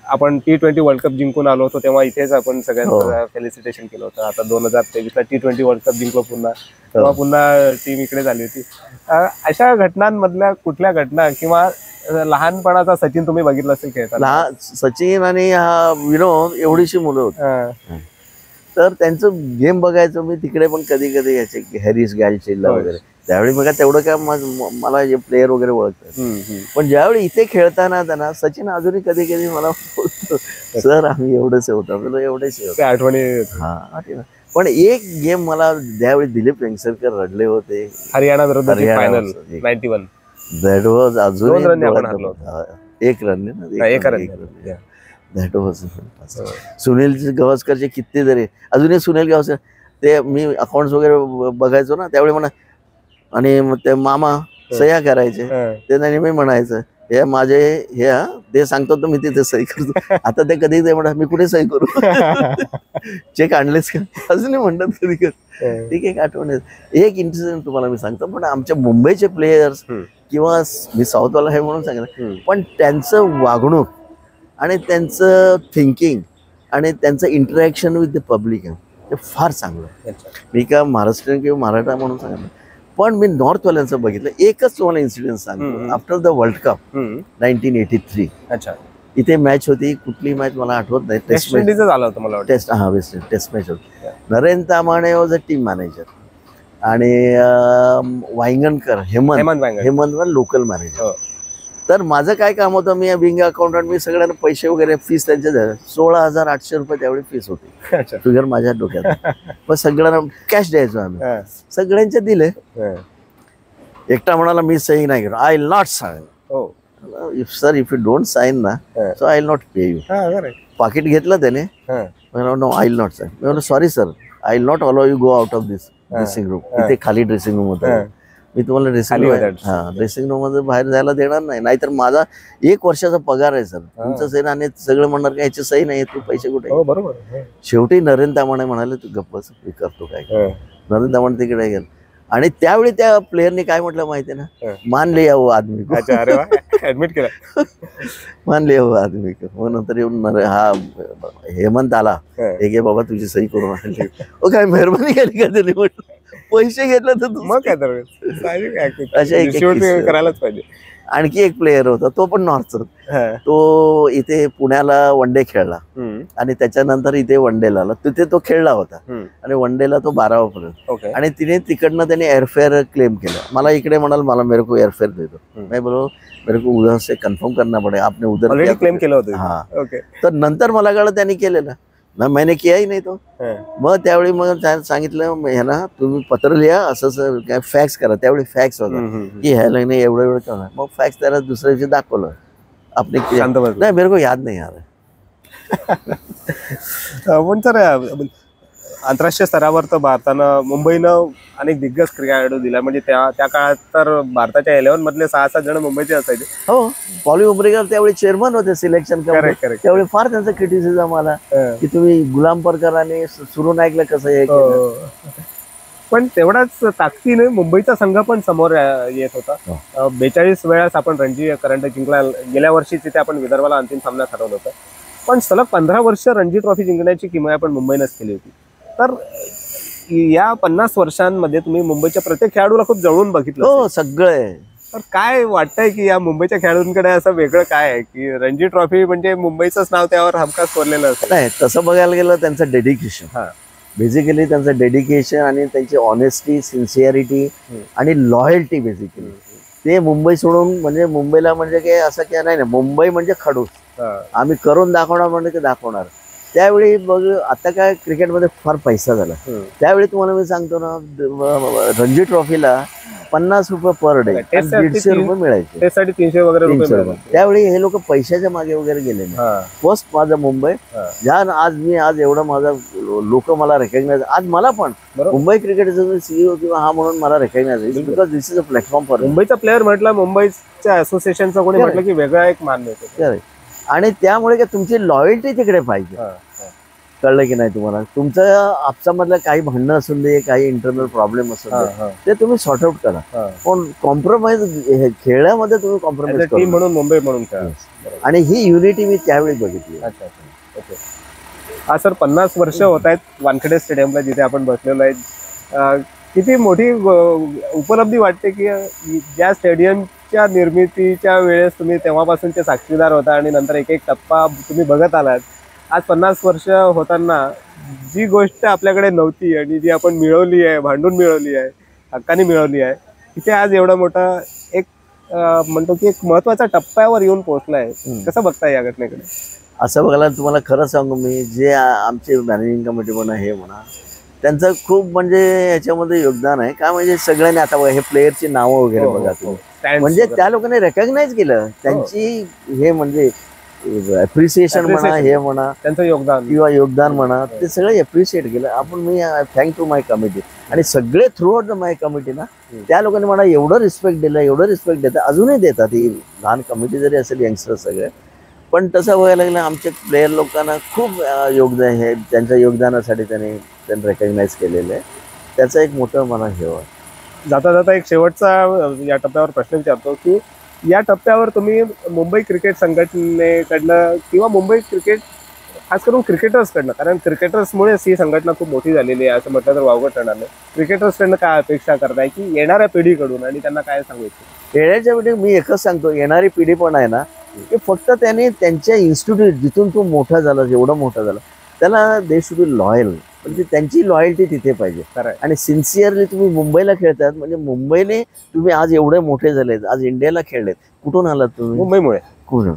आपण T20 वर्ल्ड कप जिंकून आलो होतो तेव्हा इथेच आपण सगळ्यांचं फेलिसिटेशन केलं होतं. आता 2023ला T20 वर्ल्ड कप जिंकलो पुन्हा, तेव्हा पुन्हा टीम इकडे झाली होती. अशा घटनांमधल्या कुठल्या घटना, किंवा लहानपणाचा सचिन तुम्ही बघितलं असेल खेळताना? सचिन आणि हा विनोद एवढीशी मुलं होती, तर त्यांचं गेम बघायचो मी तिकडे. पण कधी कधी याचे हॅरिस गॅलचेला वगैरे, त्यावेळी बघा तेवढं काय मला हे प्लेयर वगैरे ओळखतात. पण ज्यावेळी इथे खेळताना त्यांना सचिन अजूनही कधी कधी मला सर आम्ही एवढंच होतं, एवढेच आठवणी. हा, पण एक गेम मला त्यावेळी दिलीप वेंगसरकर रडले होते, हरियाणा विरुद्ध फायनल 91. दॅट वॉज अजून 1 रन दॅट वॉज. सुनील गावस्करचे किती तरी, अजूनही सुनील गावस्कर ते मी अकाउंट्स वगैरे बघायचो ना त्यावेळी म्हणा, आणि ते मामा सह्या करायचे, ते नेहमी म्हणायचं हे माझे हे ते सांगतो तर मी तिथे सही करतो. आता ते कधी ते म्हणा मी कुठे सही करू, चेक आणलेस का, अजूनही म्हणतात कधी कधी. ठीक आहे, आठवण. एक इन्सिडेंट तुम्हाला मी सांगतो, पण आमच्या मुंबईचे प्लेयर्स किंवा मी साऊथवाला आहे म्हणून सांगितलं, पण त्यांचं वागणूक आणि त्यांचं थिंकिंग आणि त्यांचं इंटरॅक्शन विथ द पब्लिक आहे ते फार चांगलं आहे. मी का महाराष्ट्रीयन किंवा मराठा म्हणून सांगितलं, पण मी नॉर्थवाल्यांचं बघितलं. एकच तुम्हाला इन्सिडेंट सांगतो. आफ्टर द वर्ल्ड कप 1983 इथे मॅच होती. कुठली मॅच मला आठवत नाही. टेस्ट मॅच झाला होता मला टेस्ट वेस्ट टेस्ट मॅच होती. Narendra Tamane was a team manager आणि वांगणकर हेमंत लोकल मॅनेजर. तर माझं काय काम होतं, मी विंग अकाउंटंट, मी सगळ्यांना पैसे वगैरे फीस त्यांचे 16,800 रुपये त्यावेळी फीस होती. फिगर माझ्या डोक्यात. पण सगळ्यांना कॅश द्यायचो आम्ही. सगळ्यांचे दिले. एकटा म्हणाला मी सही नाही केलं. I will not sign. If you don't sign ना so I will not pay you. पाकिट घेतलं त्याने. No I will not sign. Sorry sir, I will not allow you go out of this dressing room. इथे खाली dressing room होतं. मी तुम्हाला dressing room मध्ये बाहेर जायला देणार नाही, नाहीतर माझा 1 वर्षाचा पगार आहे सर. तुमचं सही आणि सगळं म्हणणार का याची सही नाही, तू पैसे कुठे. बरोबर. शेवटी नरेंद्र तामाणे म्हणाले तू गप्पच करतो काय. नरेंद्र तामाणे तिकडे गेले आणि त्यावेळी त्या प्लेयरने काय म्हटलं माहितीये ना, मान लिया वो आदमी को. ऍडमिट केलं. मान लिया वो आदमी को. मग नंतर येऊन हा हेमंत आला, हे घे बाबा तुझी सही करून आणली. काय मेहरबानी केली का त्यांनी, म्हटलं पैसे घेतलं तर मग काय तर करायलाच पाहिजे. आणखी एक प्लेयर होता, तो पण नॉर्थचा. तो इथे पुण्याला वन डे खेळला आणि त्याच्यानंतर इथे वन डेला आला. तिथे तो खेळला होता आणि वन डेला तो 12वा पर्यंत. आणि तिने तिकडनं त्याने एअरफेअर क्लेम केलं. मला इकडे म्हणाल मला मेरे को एअरफेअर देतो. मैं बोलो मेरे को उधर से कन्फर्म करना पडेगा. आपने उधर क्लेम केलं होतं. हा. तर नंतर मला कळलं त्यांनी केलेलं ना, मैंने किया ही नाही तो. मग त्यावेळी मग सांगितलं ह्याला तुम्ही पत्र लिहा, असं काय फॅक्स करा. त्यावेळी फॅक्स होता की ह्याला नाही एवढं करणार. मग फॅक्स त्याला दुसऱ्या दिवशी दाखवलं. आपले नाही मेरे को याद नाही यार. पण तर आंतरराष्ट्रीय स्तरावर तर भारतानं मुंबईनं अनेक दिग्गज खेळाडू दिला. म्हणजे त्या काळात तर भारताच्या 11 मधले 6-7 जण मुंबईचे असायचे. हो, पॉली उमरेकर त्यावेळी चेअरमन होते सिलेक्शन. त्यावेळी फार त्यांचं क्रिटिसिझम आला की तुम्ही गुलाम परकर आणि सुरू ऐकलं कसं हे. पण तेवढाच ताकदीने मुंबईचा संघ पण समोर येत होता. 42 वेळास आपण रणजी करंड जिंकला. गेल्या वर्षी तिथे आपण विदर्भाला अंतिम सामना हरवलं होतं. पण सलग 15 वर्ष रणजी ट्रॉफी जिंकण्याची किमया आपण मुंबईनंच केली होती. तर या 50 वर्षांमध्ये तुम्ही मुंबईच्या प्रत्येक खेळाडूला खूप जवळून बघितलं. हो, सगळं. तर काय वाटतंय की या मुंबईच्या खेळाडूंकडे असं वेगळं काय आहे की रणजी ट्रॉफी म्हणजे मुंबईचंच नाव त्यावर हमखास कोरलेलं असतं. नाही, तसं बघायला गेलं त्यांचं डेडिकेशन, बेसिकली त्यांचं डेडिकेशन आणि त्यांची ऑनेस्टी, सिन्सिअरिटी आणि लॉयल्टी बेसिकली ते मुंबई सोडून म्हणजे मुंबईला म्हणजे काय असं काय नाही ना. मुंबई म्हणजे खडूस. आम्ही करून दाखवणार म्हणजे ते दाखवणार. त्यावेळी बघ आता काय क्रिकेटमध्ये फार पैसा झाला. त्यावेळी तुम्हाला मी सांगतो ना, रणजी ट्रॉफीला 50 रुपये पर डे, 150 रुपये मिळायचे. त्यासाठी 300 वगैरे. त्यावेळी हे लोक पैशाच्या मागे वगैरे गेले नाही. फर्स्ट माझं मुंबई ज्या आज एवढं माझं लोक मला रेकग्नाइज, आज मला पण मुंबई क्रिकेटचा सीईओ किंवा हा म्हणून मला recognize because this is a platform for. मुंबईचा प्लेअर म्हटलं, मुंबईच्या असोसिएशनचा कोणी म्हटलं की वेगळा एक मान मिळतो. आणि त्यामुळे काय तुमची लॉयल्टी तिकडे पाहिजे. कळलं की नाही तुम्हाला. तुमचं आपसामधलं काही भांडणं असून दे, काही इंटरनल प्रॉब्लेम असून दे, ते तुम्ही सॉर्ट आउट करा. पण कॉम्प्रोमाइज खेळण्यामध्ये तुम्ही कॉम्प्रोमाइज टीम म्हणून मुंबई म्हणून खेळा. आणि ही युनिटी मी त्यावेळी बघितली. हा सर, 50 वर्ष होत आहेत वानखेडे स्टेडियमला जिथे आपण बसलेलो आहे. किती मोठी उपलब्धी वाटते की ज्या स्टेडियमच्या निर्मितीच्या वेळेस तुम्ही तेव्हापासूनचे साक्षीदार होता आणि नंतर एक एक टप्पा तुम्ही बघत आलात. आज 50 वर्ष होताना जी गोष्ट आपल्याकडे नव्हती आणि जी आपण मिळवली आहे, भांडून मिळवली आहे, हक्काने मिळवली आहे, तिथे आज एवढा मोठा एक म्हणतो की एक महत्वाच्या टप्प्यावर येऊन पोहोचलाय. कसं बघताय या घटनेकडे? असं बघायला तुम्हाला खरं सांगू मी, जे आमचे मॅनेजिंग कमिटी म्हणा हे म्हणा, त्यांचं खूप म्हणजे याच्यामध्ये योगदान आहे. का म्हणजे सगळ्यांनी आता बघा हे प्लेयरची नावं वगैरे बघा तुम्ही, म्हणजे त्या लोकांनी रेकग्नाइज केलं त्यांची हे म्हणजे अप्रिसिएशन म्हणा, हे म्हणा, त्यांचं योगदान किंवा योगदान म्हणा, ते सगळे अप्रिशिएट केलं. आपण मी थँक टू माय कमिटी आणि सगळे थ्रू आउट माय कमिटी ना, त्या लोकांनी मला एवढं रिस्पेक्ट दिलं, एवढं रिस्पेक्ट देतात, अजूनही देतात. ही लहान कमिटी जरी असेल, यंगस्टर सगळे, पण तसं बघायला लागलं आमच्या प्लेयर लोकांना खूप योगदान आहे. त्यांच्या योगदानासाठी त्यांनी रेकग्नाइज केलेलं आहे. त्याचं एक मोठं मला हे जाता जाता एक शेवटचा या टप्प्यावर प्रश्न विचारतो की या टप्प्यावर तुम्ही मुंबई क्रिकेट संघटनेकडनं किंवा मुंबई क्रिकेट खास करून क्रिकेटर्सकडनं, कारण क्रिकेटर्समुळेच ही संघटना खूप मोठी झालेली आहे असं म्हटलं तर वावगं ठरणार नाही, क्रिकेटर्सकडनं काय अपेक्षा करताय की येणाऱ्या पिढीकडून आणि त्यांना काय सांगू इच्छिता? येण्याच्या वेळी मी एकच सांगतो, येणारी पिढी पण आहे ना की फक्त त्याने त्यांच्या इन्स्टिट्यूट जिथून तो मोठा झाला, जेवढा मोठा झाला, त्याला दे शुड बी लॉयल, म्हणजे त्यांची लॉयल्टी तिथे पाहिजे. आणि सिन्सिअरली तुम्ही मुंबईला खेळतात, म्हणजे मुंबईने तुम्ही आज एवढे मोठे झालेत, आज इंडियाला खेळलेत, कुठून आलात तुम्ही? मुंबईमुळे. कुठून?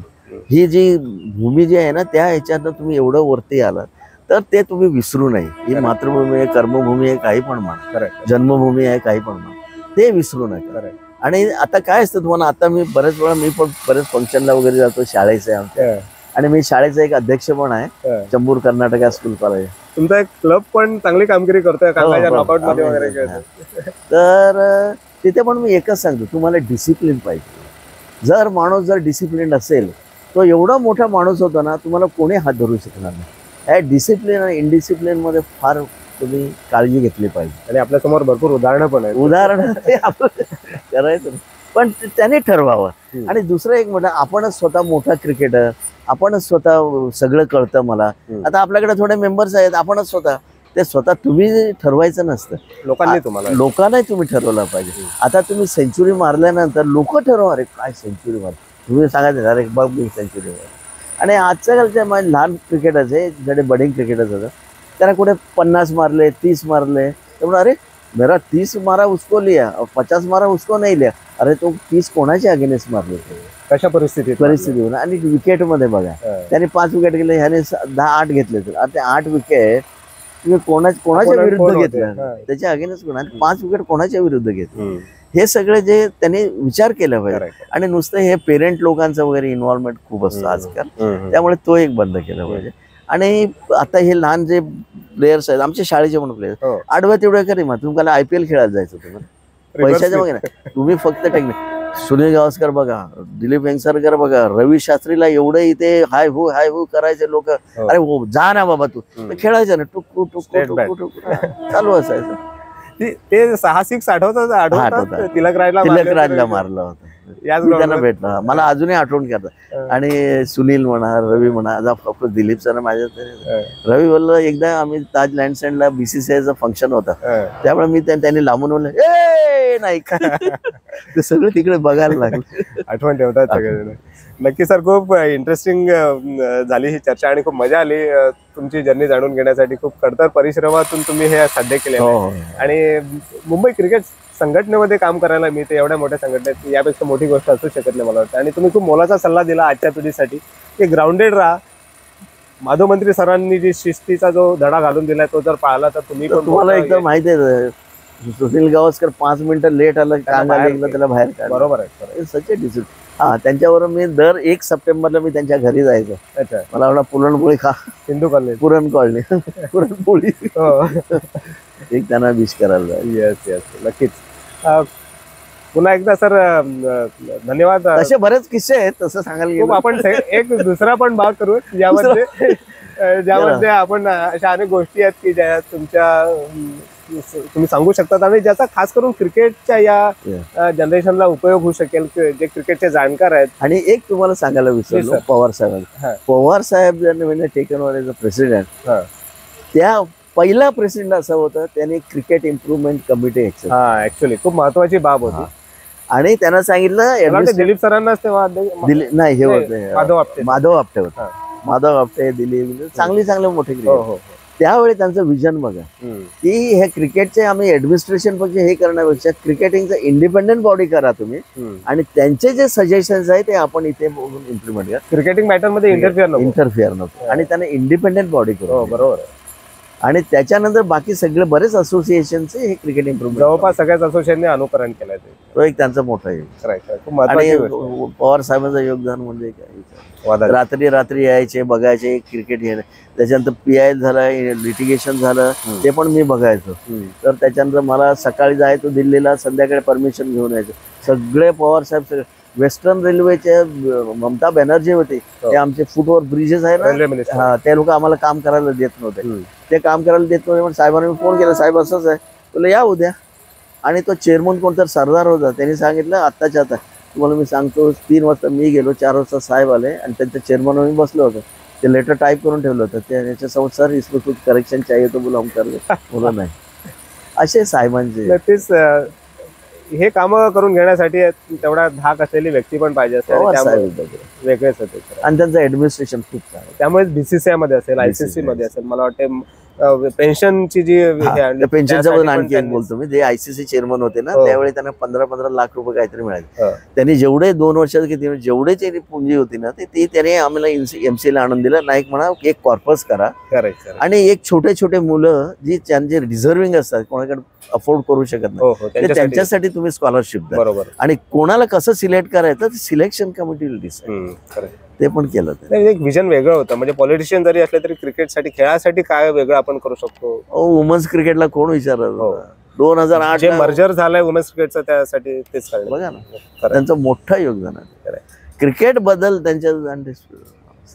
ही जी भूमी जी आहे ना, त्या ह्याच्यातनं तुम्ही एवढं वरती आलात, तर ते तुम्ही विसरू नये. ही मातृभूमी आहे, कर्मभूमी आहे, काही पण म्हणा, जन्मभूमी आहे, काही पण म्हणा, ते विसरू नये. आणि आता काय असतं तुम्हाला, आता मी बरेच वेळा मी पण बरेच फंक्शनला वगैरे जातो, शाळेचं आहे आमच्या, आणि मी शाळेचा एक अध्यक्ष पण आहे, चंबूर कर्नाटक स्कूल कॉलेज. तुमचा एक क्लब पण चांगली कामगिरी करतोय, नॉकआउट मध्ये वगैरे खेळतो. तर तिथे पण मी एकच सांगतो, तुम्हाला डिसिप्लिन पाहिजे. जर माणूस जर डिसिप्लिन असेल, तो एवढा मोठा माणूस होता ना, तुम्हाला कोणी हात धरू शकणार नाही. या डिसिप्लिन आणि इनडिसिप्लिन मध्ये फार तुम्ही काळजी घेतली पाहिजे. आणि आपल्या समोर भरपूर उदाहरणं पण आहेत. उदाहरण ते आपण करायचं, पण त्याने ठरवावं. आणि दुसरं एक म्हटलं, आपणच स्वतः मोठा क्रिकेटर, आपणच स्वतः सगळं कळतं मला. आता आपल्याकडे थोडे मेंबर्स आहेत, आपणच स्वतः, ते स्वतः तुम्ही ठरवायचं नसतं, लोकांनाही तुम्ही ठरवलं पाहिजे. आता तुम्ही सेंचुरी मारल्यानंतर लोक ठरवा, अरे काय सेंचुरी मार, तुम्ही सांगायचं अरे बघ मी सेंचुरी मार. आणि आजच्या कालच्या माझे लहान क्रिकेटर्स आहे, जे बडिंग क्रिकेटर्स होतं, त्यांना कुठे 50 मारले, 30 मारले, त्यामुळे अरे मेरा 30 मारा उसको लिया, 50 मारा उसको नाही लिया. अरे तो 30 कोणाच्या अगेन्स्ट मारले, कशा परिस्थितीवर. आणि विकेटमध्ये बघा, त्याने 5 विकेट गेले, ह्याने 10-8 घेतले, तर आता 8 विकेट तुम्ही कोणाच्या विरुद्ध घेतल्या, त्याच्या अगेन्स्ट कोणा, 5 विकेट कोणाच्या विरुद्ध घेतले, हे सगळे जे त्यांनी विचार केला पाहिजे. आणि नुसतं हे पेरेंट लोकांचं वगैरे इन्व्हॉल्वमेंट खूप असतं आजकाल, त्यामुळे तो एक बंद केला पाहिजे. आणि आता हे लहान जे प्लेयर्स आहेत, आमच्या शाळेचे पण प्लेयर्स, आडव्या तेवढ्या करी मग तुम्हाला IPL खेळायला जायचं, तुम्हाला पैशाच्या वगैरे नाही, तुम्ही फक्त टेक्निक. सुनील गावस्कर बघा, दिलीप वेंगसरकर बघा, रवी शास्त्रीला एवढं इथे हाय हो करायचे लोक, अरे हो जा ना बाबा तू, खेळायचं ना, टुकू चालू असायचं. ते 6-6 आठवतात, तिलक राजला मारलं होतं, त्यांना भेटलं, मला अजूनही आठवण करतात. आणि सुनील म्हणा, रवी म्हणा, दिलीप सर माझ्या, रवी बोललं, एकदा आम्ही ताज लँडसँडला BCCIचं फंक्शन होता, त्यामुळे मी त्यांनी लांबून बोलले ए नाही का, ते सगळं तिकडे बघायला लागलं. आठवण ठेवतात सगळेजण. नक्की सर, खूप इंटरेस्टिंग झाली ही चर्चा आणि खूप मजा आली तुमची जर्नी जाणून घेण्यासाठी. खूप खडतर परिश्रमातून तुम्ही हे साध्य केले. आणि मुंबई क्रिकेट संघटनेमध्ये काम करायला मिळते, एवढ्या मोठ्या संघटनेत, यापेक्षा मोठी गोष्ट असू शकत नाही मला वाटतं. आणि तुम्ही खूप मोलाचा सल्ला दिला आजच्या पिढीसाठी की ग्राउंडेड राहा. माधव मंत्री सरांनी जी शिस्तीचा जो धडा घालून दिलाय तो जर पाळला तर तुम्ही पण. तुम्हाला एकदम माहिती आहे, सुनील गावस्कर 5 मिनिटं लेट आलं, त्याला बाहेर काढलं. बरोबर आहे, सच्चे डिसिप्लिन. हा, त्यांच्यावर मी दर 1 सप्टेंबरला मी त्यांच्या घरी जायचो. अच्छा, मला एवढा पुरणपोळी खा, हिंदू कॉलनी, पुरणपोळी एक त्यांना विश करायला. येस, नक्कीच. पुन्हा एकदा सर धन्यवाद. असे बरेच किस्से आहेत, तसं सांगायला गेलो आपण एक दुसरा पण भाग करू ज्यामध्ये आपण अशा अनेक गोष्टी आहेत की ज्या तुम्ही सांगू शकतात आणि ज्याचा खास करून क्रिकेटच्या या जनरेशनला उपयोग होऊ शकेल, जे क्रिकेटचे जाणकार आहेत. आणि एक तुम्हाला सांगायला विसरलो, पवार साहेब ज्यांनी taken over as a president, त्या पहिला प्रेसिडेंट असं होतं, त्याने क्रिकेट इम्प्रुव्हमेंट कमिटी ऍक्च्युअली खूप महत्वाची बाब होती. आणि त्यांना सांगितलं, दिलीप सरांनाच तेव्हा नाही, हे होते माधव आपटे होते, माधव आपटे, दिलीप, चांगले मोठे क्रिकेट. त्यावेळी त्यांचं विजन बघा की हे क्रिकेटचे आम्ही ऍडमिनिस्ट्रेशन फक्त हे करण्यापेक्षा क्रिकेटिंगचं इंडिपेंडंट बॉडी करा तुम्ही, आणि त्यांचे जे सजेशन्स आहे ते आपण इथे इम्प्लिमेंट करा. क्रिकेटिंग मॅटर मध्ये इंटरफिअर नको, आणि त्यांना इंडिपेंडंट बॉडी करू. बरोबर. आणि त्याच्यानंतर बाकी सगळे बरेच असोसिएशनचे हे क्रिकेट इम्प्रुव्हमेंट जवळपास सगळ्याच असोसिएशनने अनुकरण केलंय, तो एक त्यांचा मोठा योगदान. आणि पवार साहेबांचं योगदान म्हणजे काय, रात्री यायचे, बघायचे क्रिकेट हे. त्याच्यानंतर PIL झालं, लिटिगेशन झालं, ते पण मी बघायचो. तर त्याच्यानंतर मला सकाळी जायचो दिल्लीला, संध्याकाळी परमिशन घेऊन यायचो. सगळे पवार साहेब, सगळे वेस्टर्न रेल्वेचे ममता बॅनर्जी होते, ते आमचे फुटओव्हर ब्रिजेस आहे ना, ते लोक आम्हाला काम करायला देत नव्हते. ते काम करायला देत नव्हते, पण साहेबांनी फोन केला, साहेब असंच आहे, तुला या उद्या. आणि तो चेअरमन कोणता सरदार होता, त्यांनी सांगितलं आत्ताच्या आता तुम्हाला मी सांगतो 3 वाजता मी गेलो, 4 वाजता साहेब आले आणि त्यांच्या चेअरमन मी बसलो होतो. ते लेटर टाईप करून ठेवलं होतं, त्याच्यासमोर सर इसमें कुछ करेक्शन चाहिए तो बोला हम कर दे, बोला नाही. असे साहेबांचे नक्कीच हे काम करून घेण्यासाठी तेवढा धाक असलेली व्यक्ती पण पाहिजे असते, पवार त्यामुळे साहेब होते. वेगळेच होते. आणि त्यांचं ऍडमिनिस्ट्रेशन खूप चांगलं. त्यामुळे बीसीसीआय मध्ये असेल, आयसीसी मध्ये असेल, मला वाटते पेन्शनची जी हे आहे, पेन्शनचं पण त्यासाठी आणखी एक त्यांनी- बोलतो मी. जे आयसीसी चेअरमन होते ना, हो. त्यावेळी त्यांना 15-15 लाख रुपये काहीतरी मिळाले. हो. त्यांनी जेवढे 2 वर्षात किती जेवढे त्यांनी पुंजी होती ना, ती त्याने आम्हाला एमसी ला आणून दिलं. नाईक म्हणा एक कॉर्पस करा Correct. आणि एक छोटे छोटे मुलं जी त्यांचे डिझर्विंग असतात, कोणाकडे अफोर्ड करू शकत नाही, हो हो ते त्यांच्यासाठी त्यांच्यासाठी तुम्ही स्कॉलरशिप द्या. बरोबर. आणि कोणाला कसं सिलेक्ट करायचं ते सिलेक्शन कमिटी डिसाईड, Correct. ते पण केलं. नाही, एक विजन वेगळं होतं. म्हणजे पॉलिटिशियन जरी असले तरी क्रिकेटसाठी, खेळासाठी काय वेगळं आपण करू शकतो. वुमन्स क्रिकेटला कोण विचारलं? हो. 2008 जे मर्जर झालंय वुमेन्स क्रिकेटचं त्यासाठी तेच काढलं. बघा ना, खरं. त्यांचं मोठं योगदान आहे. क्रिकेट बद्दल त्यांच्या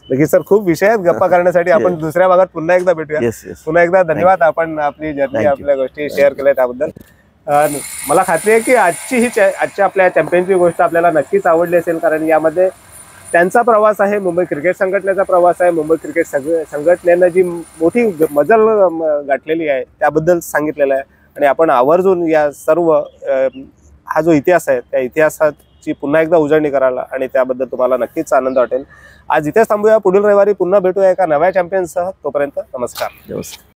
नक्की सर, खूप विषय आहेत गप्पा करण्यासाठी. आपण दुसऱ्या भागात पुन्हा एकदा भेटूया. Yes yes. पुन्हा एकदा धन्यवाद. आपण आपली जर्नी, Thank you. आपल्या गोष्टी शेअर केल्या त्याबद्दल. मला खात्री आहे की आजच्या आपल्या चॅम्पियनची गोष्ट आपल्याला नक्कीच आवडली असेल, कारण यामध्ये त्यांचा प्रवास आहे, मुंबई क्रिकेट संघटनेचा प्रवास आहे, मुंबई क्रिकेट संघटनेनं जी मोठी मजल गाठलेली आहे त्याबद्दल सांगितलेलं आहे. आणि आपण आवर्जून या सर्व हा जो इतिहास आहे त्या इतिहासाची पुन्हा एकदा उजळणी करायला, आणि त्याबद्दल तुम्हाला नक्कीच आनंद वाटेल. आज इथेच थांबूया. पुढील रविवारी पुन्हा भेटूया एका नव्या चॅम्पियनसह. तोपर्यंत नमस्कार. नमस्कार.